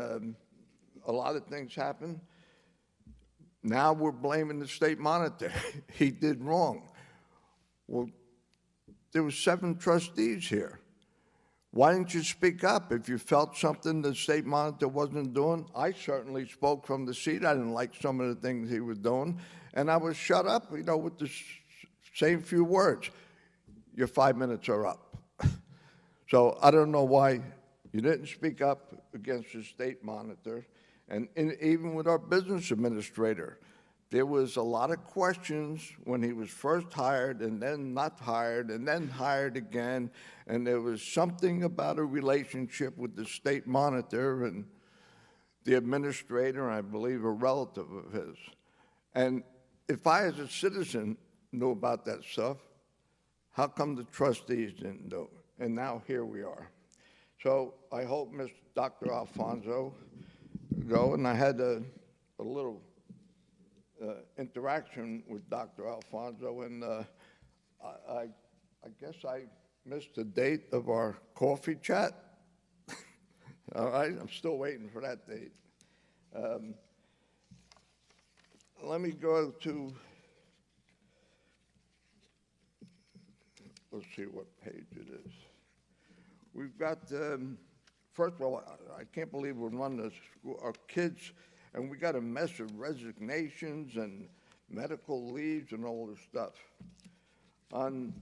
a lot of things happen. Now we're blaming the state monitor. He did wrong. Well, there were 7 trustees here. Why didn't you speak up if you felt something the state monitor wasn't doing? I certainly spoke from the seat. I didn't like some of the things he was doing. And I was shut up, with the same few words. Your 5 minutes are up. So I don't know why you didn't speak up against the state monitor. And even with our business administrator, there was a lot of questions when he was first hired and then not hired and then hired again. And there was something about a relationship with the state monitor and the administrator, and I believe a relative of his. And if I, as a citizen, knew about that stuff, how come the trustees didn't do it? And now here we are. So I hope Dr. Alfonso go, and I had a little interaction with Dr. Alfonso, and I guess I missed the date of our coffee chat. All right, I'm still waiting for that date. Let me go to, let's see what page it is. We've got, first of all, I can't believe we're running this school, our kids, and we got a mess of resignations and medical leaves and all this stuff. On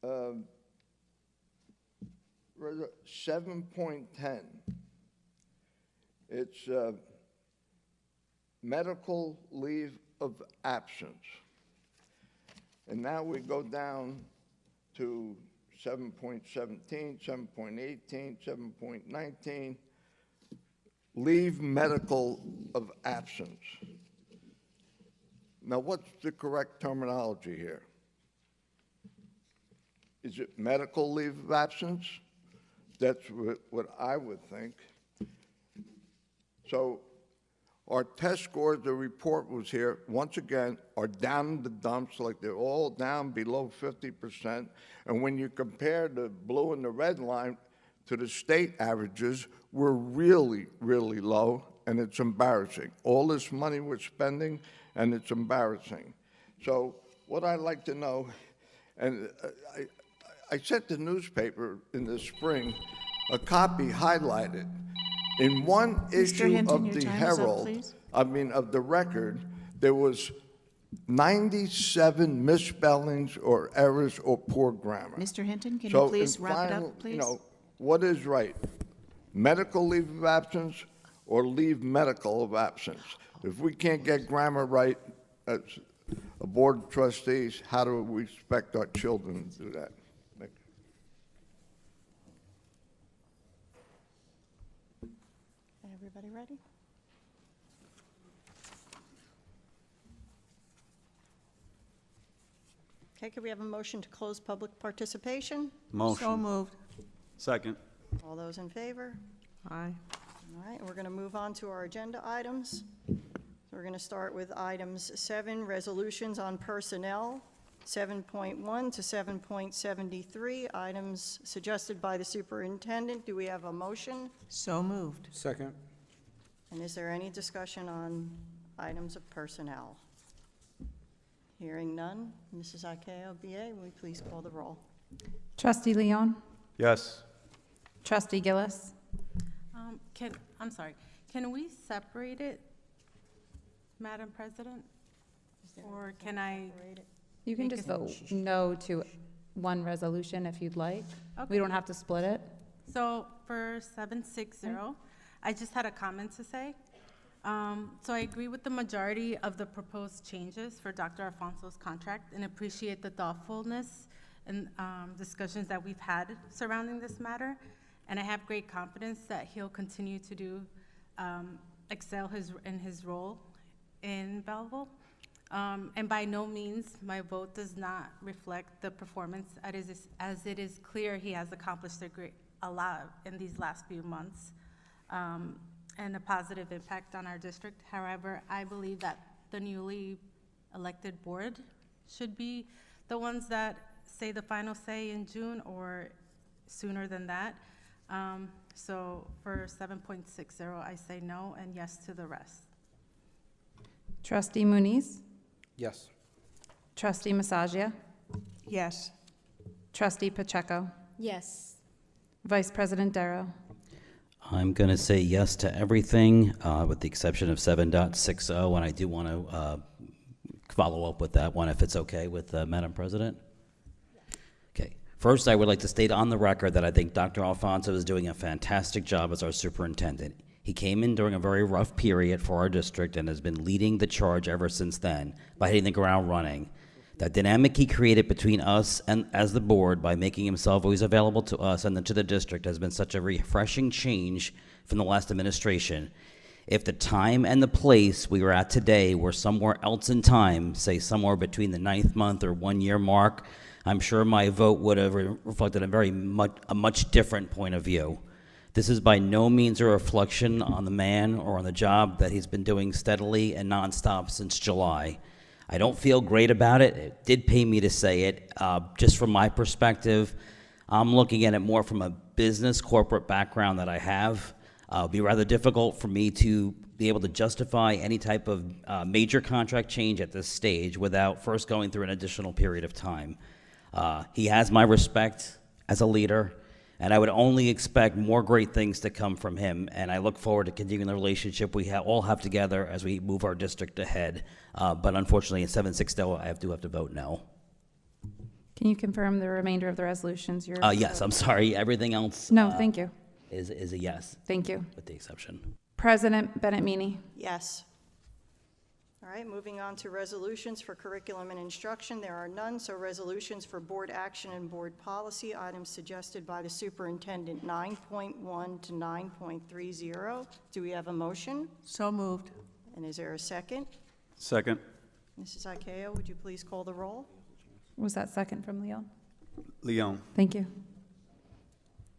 7.10, it's medical leave of absence. And now we go down to 7.17, 7.18, 7.19, leave medical of absence. Now, what's the correct terminology here? Is it medical leave of absence? That's what I would think. So our test scores, the report was here, once again, are down in the dumps, like they're all down below 50%. And when you compare the blue and the red line to the state averages, we're really, really low, and it's embarrassing. All this money we're spending, and it's embarrassing. So what I'd like to know, and I sent the newspaper in the spring a copy highlighted. In one issue Hinton, of your the time is up, Herald, please. of the Record, there was 97 misspellings or errors or poor grammar. Mr. Hinton, can So you please in wrap it final, up, please? You know, what is right? Medical leave of absence or leave medical of absence? If we can't get grammar right as a board of trustees, how do we expect our children to do that? Everybody ready? Okay, could we have a motion to close public participation? Motion. So moved. Second. All those in favor? Aye. All right, we're going to move on to our agenda items. So we're going to start with items 7, resolutions on personnel, 7.1 to 7.73, items suggested by the superintendent. Do we have a motion? So moved. Second. And is there any discussion on items of personnel? Hearing none, Mrs. Ikeo, BA, will you please call the roll? Trustee Leon? Yes. Trustee Gillis? I'm sorry, can we separate it, Madam President? Or can I? You can make just a- vote no to one resolution if you'd like. We don't have to split it. So for 760, I just had a comment to say. So I agree with the majority of the proposed changes for Dr. Alfonso's contract and appreciate the thoughtfulness and discussions that we've had surrounding this matter. And I have great confidence that he'll continue to excel in his role in Belleville. And by no means, my vote does not reflect the performance, as it is clear he has accomplished a lot in these last few months, and a positive impact on our district. However, I believe that the newly elected board should be the ones that say the final say in June or sooner than that. So for 7.60, I say no and yes to the rest. Trustee Muniz? Yes. Trustee Massagia? Yes. Trustee Pacheco? Yes. Vice President Darrow? I'm going to say yes to everything, with the exception of 7.60, and I do want to follow up with that one, if it's okay with Madam President. Okay. First, I would like to state on the record that I think Dr. Alfonso is doing a fantastic job as our superintendent. He came in during a very rough period for our district and has been leading the charge ever since then by hitting the ground running. The dynamic he created between us and as the board by making himself always available to us and then to the district has been such a refreshing change from the last administration. If the time and the place we were at today were somewhere else in time, say somewhere between the 9th month or 1 year mark, I'm sure my vote would have reflected a much different point of view. This is by no means a reflection on the man or on the job that he's been doing steadily and nonstop since July. I don't feel great about it. It did pay me to say it. Just from my perspective, I'm looking at it more from a business corporate background that I have. It'll be rather difficult for me to be able to justify any type of major contract change at this stage without first going through an additional period of time. He has my respect as a leader, and I would only expect more great things to come from him, and I look forward to continuing the relationship we all have together as we move our district ahead. But unfortunately, in 760, I do have to vote no. Can you confirm the remainder of the resolutions? Yes, I'm sorry. Everything else No, thank you. is a yes, Thank you. with the exception. President Bennett-Meany? Yes. All right, moving on to resolutions for curriculum and instruction. There are none, so resolutions for board action and board policy, items suggested by the superintendent, 9.1 to 9.30. Do we have a motion? So moved. And is there a second? Second. Mrs. Ikeo, would you please call the roll? Was that second from Leon? Leon. Thank you.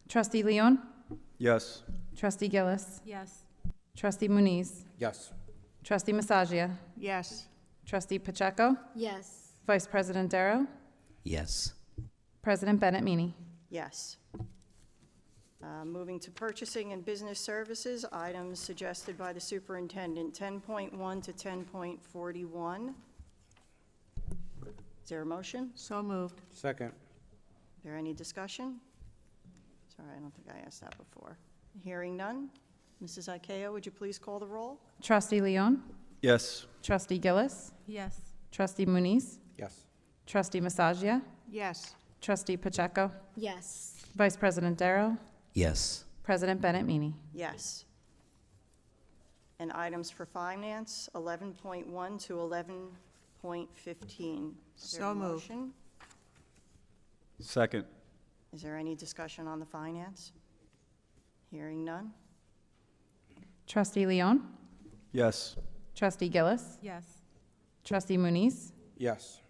Trustee Leon? Yes. Trustee Gillis? Yes. Trustee Muniz? Yes. Trustee Massagia? Yes. Trustee Pacheco? Yes. Vice President Darrow? Yes. President Bennett-Meany? Yes. Moving to purchasing and business services, items suggested by the superintendent, 10.1 to 10.41. Is there a motion? So moved. Second. Is there any discussion? Sorry, I don't think I asked that before. Hearing none. Mrs. Ikea, would you please call the roll? Trustee Leon? Yes. Trustee Gillis? Yes. Trustee Muniz? Yes. Trustee Massagia? Yes. Trustee Pacheco? Yes. Vice President Darrow? Yes. President Bennett Meany. Yes. And items for finance, 11.1 to 11.15. So moved. Second. Is there any discussion on the finance? Hearing none. Trustee Leon? Yes. Trustee Gillis? Yes. Trustee Muniz? Yes.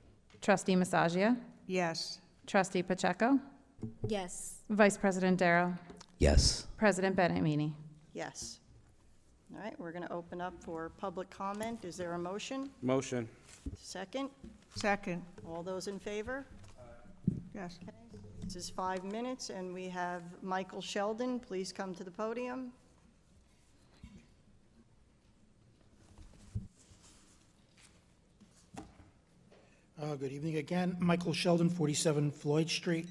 Trustee Massagia? Yes. Trustee Pacheco? Yes. Vice President Darrow? Yes. President Bennett Meany. Yes. All right, we're going to open up for public comment. Is there a motion? Motion. Second? Second. All those in favor? Yes. This is 5 minutes, and we have Michael Sheldon. Please come to the podium. Good evening again. Michael Sheldon, 47 Floyd Street.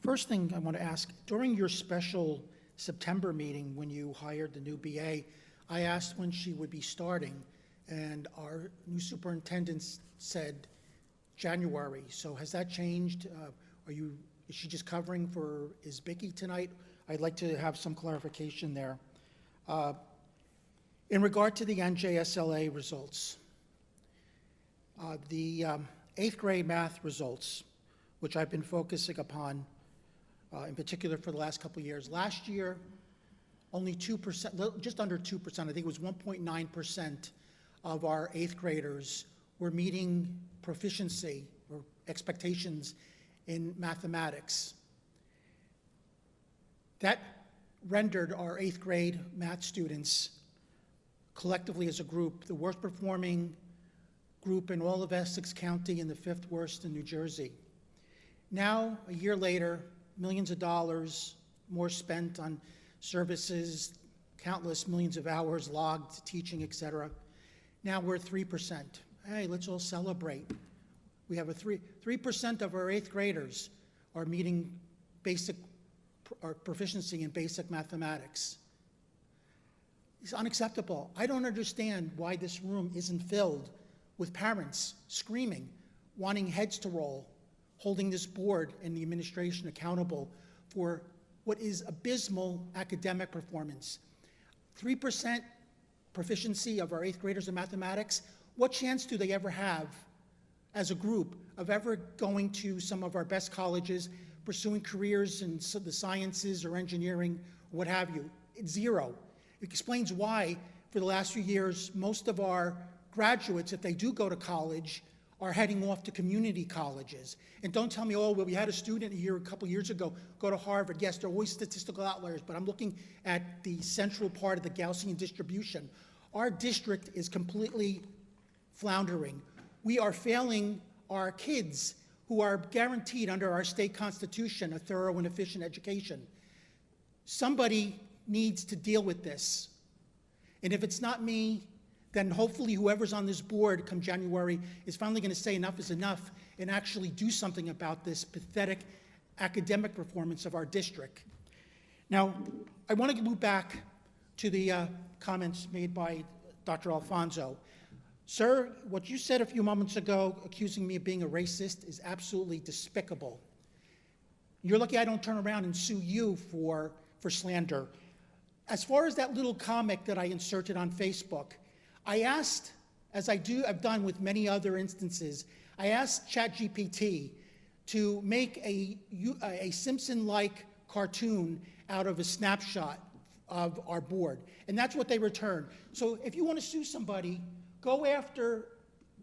First thing I want to ask, during your special September meeting when you hired the new BA, I asked when she would be starting, and our new superintendent said January. So has that changed? Is she just covering for Isbicki tonight? I'd like to have some clarification there. In regard to the NJSLA results, the 8th grade math results, which I've been focusing upon in particular for the last couple of years. Last year, only 2%, just under 2%, I think it was 1.9% of our 8th graders were meeting proficiency or expectations in mathematics. That rendered our 8th grade math students collectively as a group the worst performing group in all of Essex County and the 5th worst in New Jersey. Now, a year later, millions of dollars more spent on services, countless millions of hours logged, teaching, et cetera. Now we're at 3%. Hey, let's all celebrate. We have a 3% of our 8th graders are meeting or proficiency in basic mathematics. It's unacceptable. I don't understand why this room isn't filled with parents screaming, wanting heads to roll, holding this board and the administration accountable for what is abysmal academic performance. 3% proficiency of our 8th graders in mathematics. What chance do they ever have as a group of ever going to some of our best colleges, pursuing careers in the sciences or engineering, or what have you? It's zero. It explains why, for the last few years, most of our graduates, if they do go to college, are heading off to community colleges. And don't tell me, oh, well, we had a student here a couple years ago go to Harvard. Yes, there are always statistical outliers, but I'm looking at the central part of the Gaussian distribution. Our district is completely floundering. We are failing our kids who are guaranteed under our state constitution a thorough and efficient education. Somebody needs to deal with this. And if it's not me, then hopefully whoever's on this board come January is finally going to say enough is enough and actually do something about this pathetic academic performance of our district. Now, I want to move back to the comments made by Dr. Alfonso. Sir, what you said a few moments ago, accusing me of being a racist, is absolutely despicable. You're lucky I don't turn around and sue you for slander. As far as that little comic that I inserted on Facebook, I asked, as I've done with many other instances, I asked ChatGPT to make a Simpson-like cartoon out of a snapshot of our board, and that's what they returned. So if you want to sue somebody, go after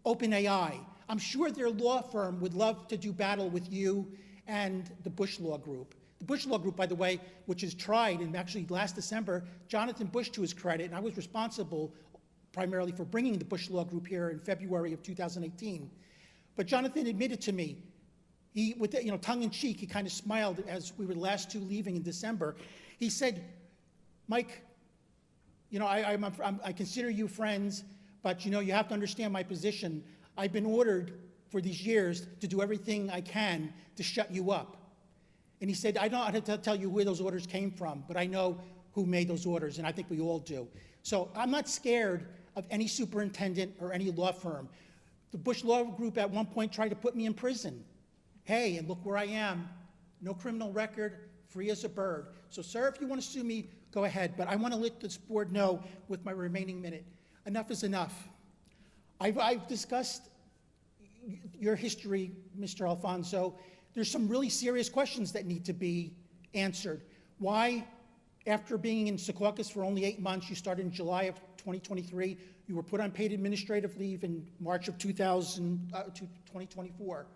OpenAI. I'm sure their law firm would love to do battle with you and the Bush Law Group. The Bush Law Group, by the way, which is tried, and actually last December, Jonathan Bush, to his credit, and I was responsible primarily for bringing the Bush Law Group here in February of 2018. But Jonathan admitted to me, with tongue-in-cheek, he kind of smiled as we were the last two leaving in December. He said, Mike, I consider you friends, but you have to understand my position. I've been ordered for these years to do everything I can to shut you up. And he said, I don't have to tell you where those orders came from, but I know who made those orders, and I think we all do. So I'm not scared of any superintendent or any law firm. The Bush Law Group at one point tried to put me in prison. Hey, and look where I am. No criminal record, free as a bird. So, sir, if you want to sue me, go ahead. But I want to let this board know with my remaining minute, enough is enough. I've discussed your history, Mr. Alfonso. There's some really serious questions that need to be answered. Why, after being in Secaucus for only 8 months, you started in July of 2023, you were put on paid administrative leave in March of 2024.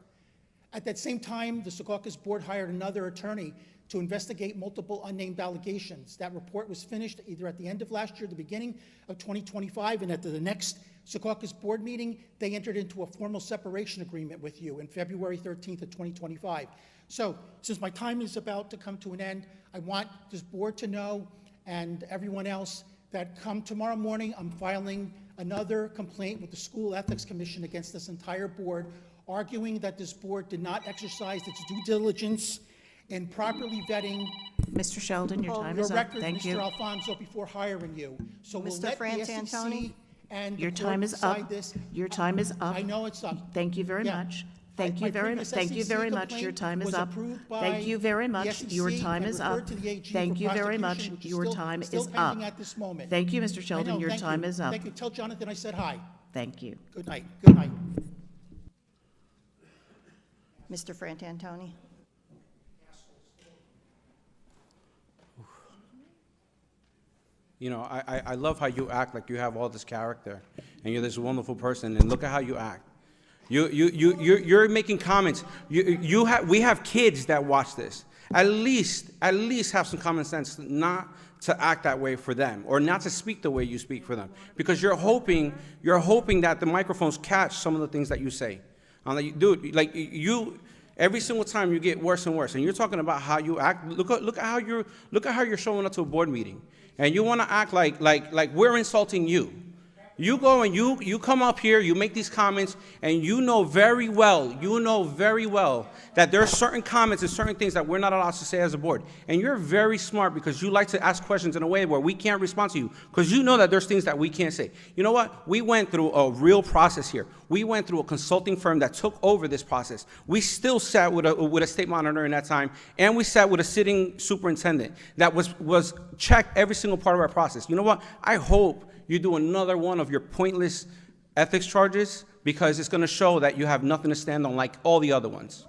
At that same time, the Secaucus board hired another attorney to investigate multiple unnamed allegations. That report was finished either at the end of last year, the beginning of 2025, and at the next Secaucus board meeting, they entered into a formal separation agreement with you in February 13th of 2025. So, since my time is about to come to an end, I want this board to know, and everyone else, that come tomorrow morning, I'm filing another complaint with the School Ethics Commission against this entire board, arguing that this board did not exercise its due diligence in properly vetting Mr. Sheldon, your time is up. record, Thank Mr. you. Alfonso, before hiring you. So we'll Mr. let the Frantantoni? SEC and Your the time court is decide up. this. Your time is up. I know it's up. Thank you very Yeah. much. Thank My you very much. previous Thank you SEC very much. Your complaint time is was up. approved by Thank you very the much. SEC Your time and is referred up. to the AG Thank for you very much. prosecution, which is Your still- time still is pending up. at this moment. Thank you, Mr. I Sheldon. know, Your thank time you. is up. Thank you. Tell Jonathan I said hi. Thank you. Good night. Good night. Mr. Frantantoni? You know, I love how you act like you have all this character and you're this wonderful person, and look at how you act. You're making comments. We have kids that watch this. At least have some common sense not to act that way for them, or not to speak the way you speak for them, because you're hoping that the microphones catch some of the things that you say. Dude, like you, every single time you get worse and worse, and you're talking about how you act. Look at how you're showing up to a board meeting, and you want to act like we're insulting you. You go and you come up here, you make these comments, and you know very well that there are certain comments and certain things that we're not allowed to say as a board. And you're very smart because you like to ask questions in a way where we can't respond to you, because you know that there's things that we can't say. You know what? We went through a real process here. We went through a consulting firm that took over this process. We still sat with a state monitor in that time, and we sat with a sitting superintendent that was checked every single part of our process. You know what? I hope you do another one of your pointless ethics charges, because it's going to show that you have nothing to stand on like all the other ones.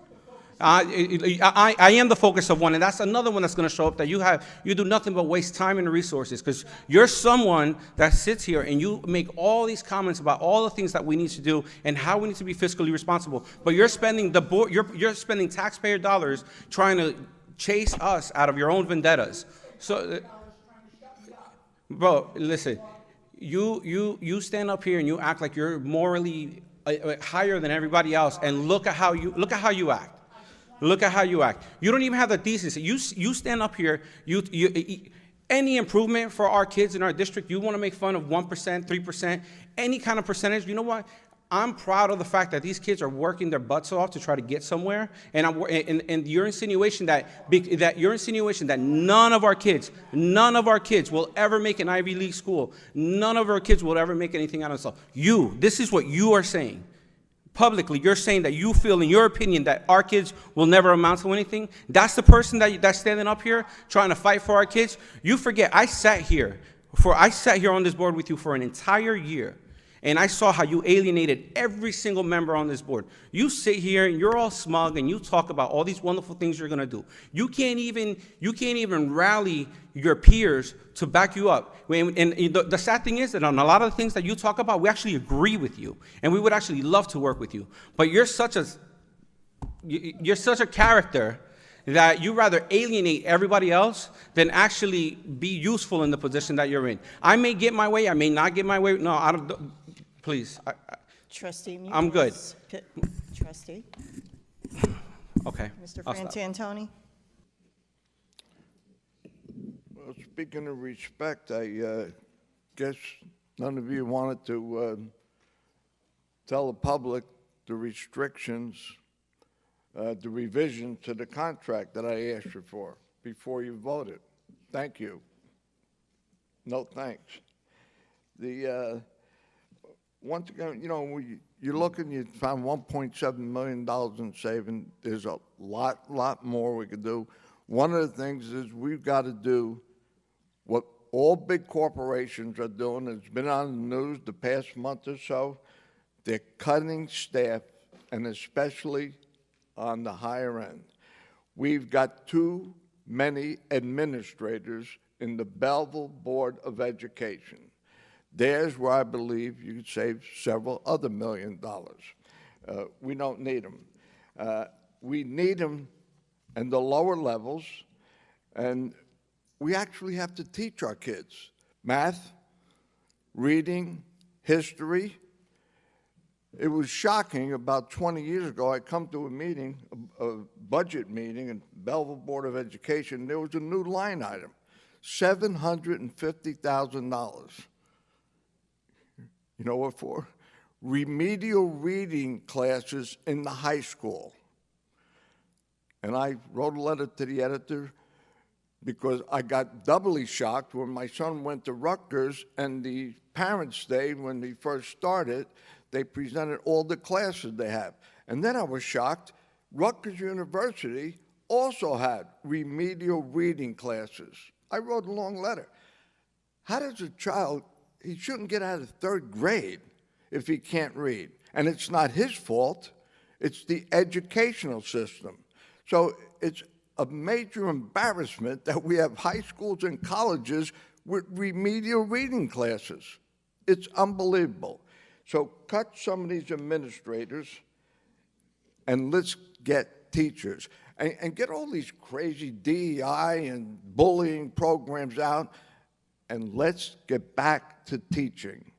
I am the focus of one, and that's another one that's going to show up that you do nothing but waste time and resources, because you're someone that sits here and you make all these comments about all the things that we need to do and how we need to be fiscally responsible, but you're spending you're spending taxpayer dollars trying to chase us out of your own vendettas. So, bro, listen. You stand up here and you act like you're morally higher than everybody else, and look at how you act. Look at how you act. You don't even have the decency. You stand up here. Any improvement for our kids in our district, you want to make fun of 1%, 3%, any kind of percentage. You know what? I'm proud of the fact that these kids are working their butts off to try to get somewhere, and your insinuation that none of our kids will ever make an Ivy League school, none of our kids will ever make anything out of themselves. This is what you are saying publicly. You're saying that you feel, in your opinion, that our kids will never amount to anything. That's the person that's standing up here trying to fight for our kids. You forget, I sat here on this board with you for an entire year. And I saw how you alienated every single member on this board. You sit here and you're all smug and you talk about all these wonderful things you're going to do. You can't even rally your peers to back you up. And the sad thing is that on a lot of the things that you talk about, we actually agree with you, and we would actually love to work with you. But you're such a character that you rather alienate everybody else than actually be useful in the position that you're in. I may get my way, I may not get my way. No, I don't. Please. Trustee Munoz. I'm good. Trustee. Okay. Mr. I'll stop. Frantantoni. Well, speaking of respect, I guess none of you wanted to tell the public the restrictions, the revision to the contract that I asked you for before you voted. Thank you. No thanks. Once again, you look and you found $1.7 million in saving. There's a lot more we could do. One of the things is we've got to do what all big corporations are doing. It's been on the news the past month or so. They're cutting staff, and especially on the higher end. We've got too many administrators in the Belleville Board of Education. There's where I believe you could save several other $1 million. We don't need them. We need them in the lower levels, and we actually have to teach our kids math, reading, history. It was shocking. About 20 years ago, I come to a meeting, a budget meeting in Belleville Board of Education. There was a new line item, $750,000. You know what for? Remedial reading classes in the high school. And I wrote a letter to the editor because I got doubly shocked when my son went to Rutgers and the Parents' Day, when he first started, they presented all the classes they have. And then I was shocked, Rutgers University also had remedial reading classes. I wrote a long letter. How does a child, he shouldn't get out of third grade if he can't read. And it's not his fault, it's the educational system. So it's a major embarrassment that we have high schools and colleges with remedial reading classes. It's unbelievable. So cut some of these administrators and let's get teachers. And get all these crazy DEI and bullying programs out, and let's get back to teaching.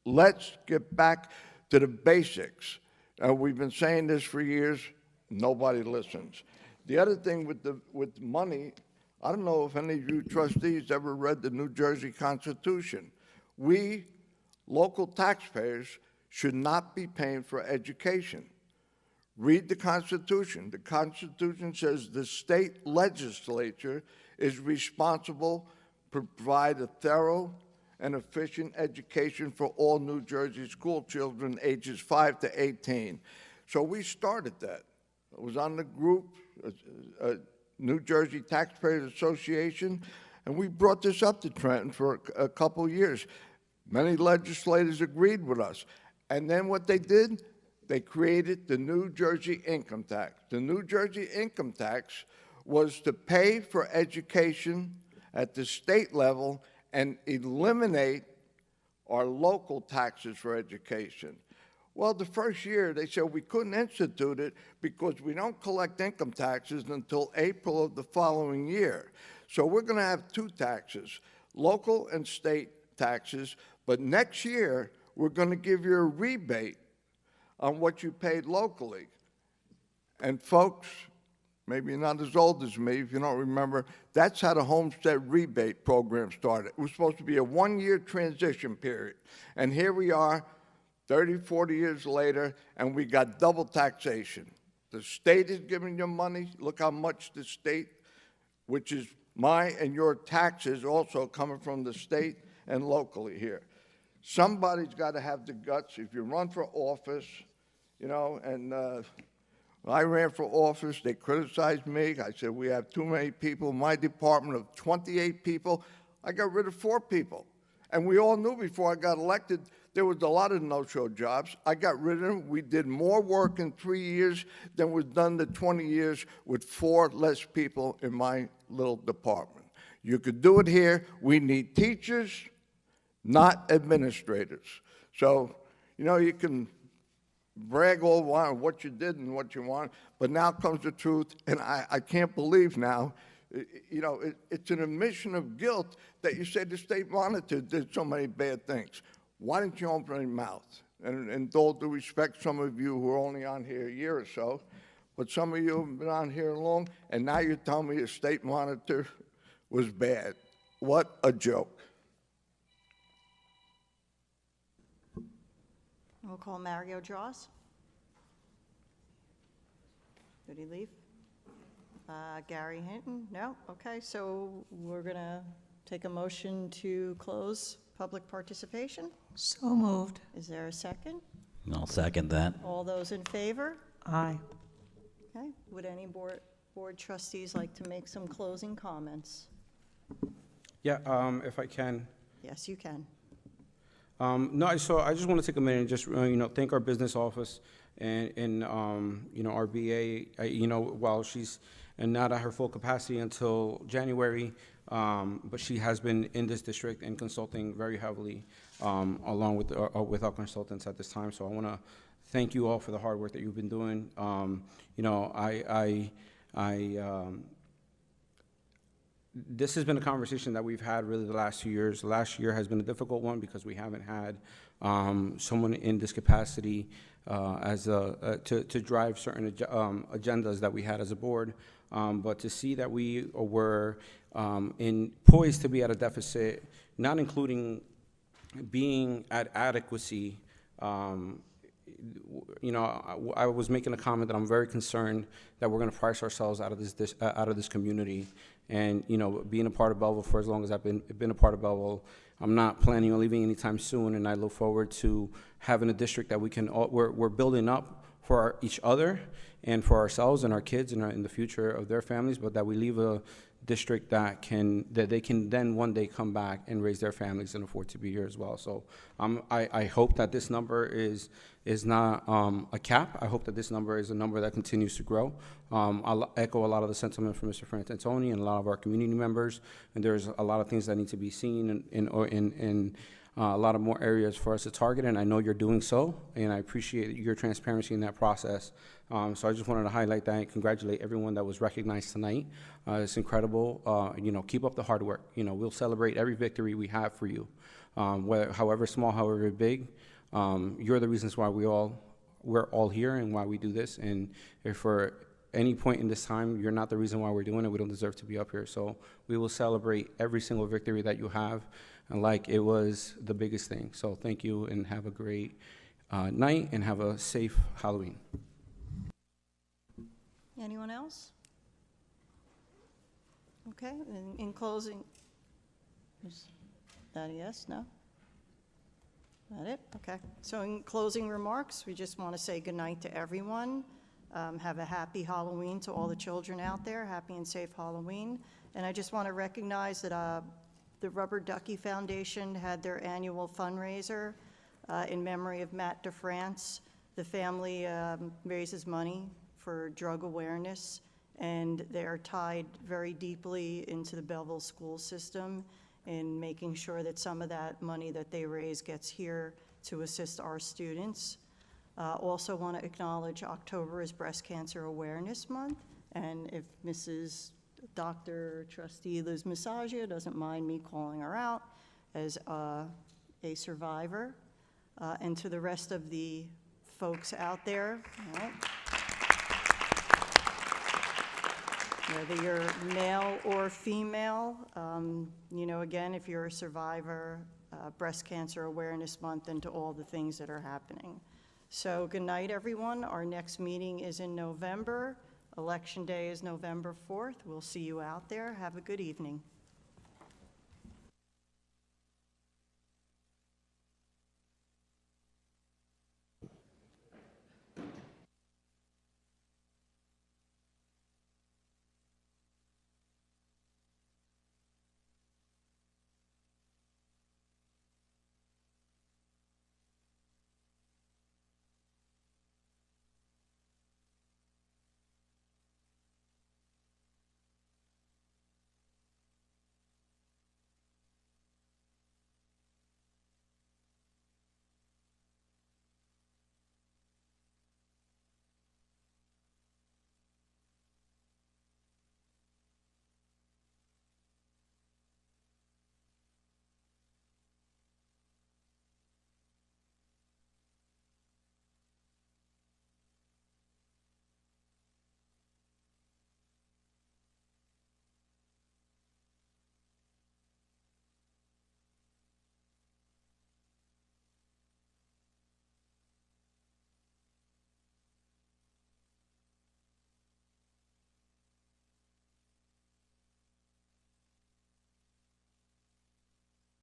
Let's get back to the basics. We've been saying this for years. Nobody listens. The other thing with money, I don't know if any of you trustees ever read the New Jersey Constitution. We, local taxpayers, should not be paying for education. Read the Constitution. The Constitution says the state legislature is responsible to provide a thorough and efficient education for all New Jersey school children ages 5 to 18. So we started that. It was on the group, New Jersey Taxpayers Association, and we brought this up to Trenton for a couple years. Many legislators agreed with us. And then what they did, they created the New Jersey income tax. The New Jersey income tax was to pay for education at the state level and eliminate our local taxes for education. Well, the first year they said we couldn't institute it because we don't collect income taxes until April of the following year. So we're going to have two taxes, local and state taxes, but next year we're going to give you a rebate on what you paid locally. And folks, maybe you're not as old as me if you don't remember, that's how the homestead rebate program started. It was supposed to be a one-year transition period. And here we are, 30, 40 years later, and we got double taxation. The state is giving you money. Look how much the state, which is my and your taxes also coming from the state and locally here. Somebody's got to have the guts. If you run for office, and I ran for office, they criticized me. I said, we have too many people. My department of 28 people, I got rid of 4 people. And we all knew before I got elected, there was a lot of no-show jobs. I got rid of them. We did more work in 3 years than was done the 20 years with 4 less people in my little department. You could do it here. We need teachers, not administrators. So, you can brag all on what you did and what you want, but now comes the truth, and I can't believe now, it's an admission of guilt that you said the state monitor did so many bad things. Why didn't you open your mouth? And with all due respect, some of you who are only on here a year or so, but some of you have been on here long, and now you're telling me the state monitor was bad. What a joke. We'll call Mario Dross. Did he leave? Gary Hinton? No? Okay, so we're going to take a motion to close public participation. So moved. Is there a second? I'll second that. All those in favor? Aye. Okay, would any board trustees like to make some closing comments? Yeah, if I can. Yes, you can. No, I just want to take a minute and just, thank our business office and our BA, while she's not at her full capacity until January, but she has been in this district and consulting very heavily, along with our consultants at this time. So I want to thank you all for the hard work that you've been doing. This has been a conversation that we've had really the last 2 years. The last year has been a difficult one because we haven't had someone in this capacity to drive certain agendas that we had as a board. But to see that we were poised to be at a deficit, not including being at adequacy, I was making a comment that I'm very concerned that we're going to price ourselves out of this community. And being a part of Belleville for as long as I've been a part of Belleville, I'm not planning on leaving anytime soon. And I look forward to having a district that we're building up for each other and for ourselves and our kids and in the future of their families, but that we leave a district that they can then one day come back and raise their families and afford to be here as well. So I hope that this number is not a cap. I hope that this number is a number that continues to grow. I'll echo a lot of the sentiment from Mr. Frantantoni and a lot of our community members, and there's a lot of things that need to be seen in a lot of more areas for us to target, and I know you're doing so, and I appreciate your transparency in that process. So I just wanted to highlight that and congratulate everyone that was recognized tonight. It's incredible. Keep up the hard work. We'll celebrate every victory we have for you, however small, however big. You're the reasons why we're all here and why we do this. And if for any point in this time you're not the reason why we're doing it, we don't deserve to be up here. So we will celebrate every single victory that you have, and like it was the biggest thing. So thank you, and have a great night, and have a safe Halloween. Anyone else? Okay, in closing, is that a yes, no? That it? Okay. So in closing remarks, we just want to say goodnight to everyone. Have a happy Halloween to all the children out there. Happy and safe Halloween. And I just want to recognize that the Rubber Ducky Foundation had their annual fundraiser in memory of Matt DeFrance. The family raises money for drug awareness, and they are tied very deeply into the Belleville school system in making sure that some of that money that they raise gets here to assist our students. Also want to acknowledge October is Breast Cancer Awareness Month, and if Mrs. Dr. Trustee Liz Massagia doesn't mind me calling her out as a survivor, and to the rest of the folks out there, all right? Whether you're male or female, again, if you're a survivor, Breast Cancer Awareness Month, and to all the things that are happening. So good night, everyone. Our next meeting is in November. Election Day is November 4th. We'll see you out there. Have a good evening.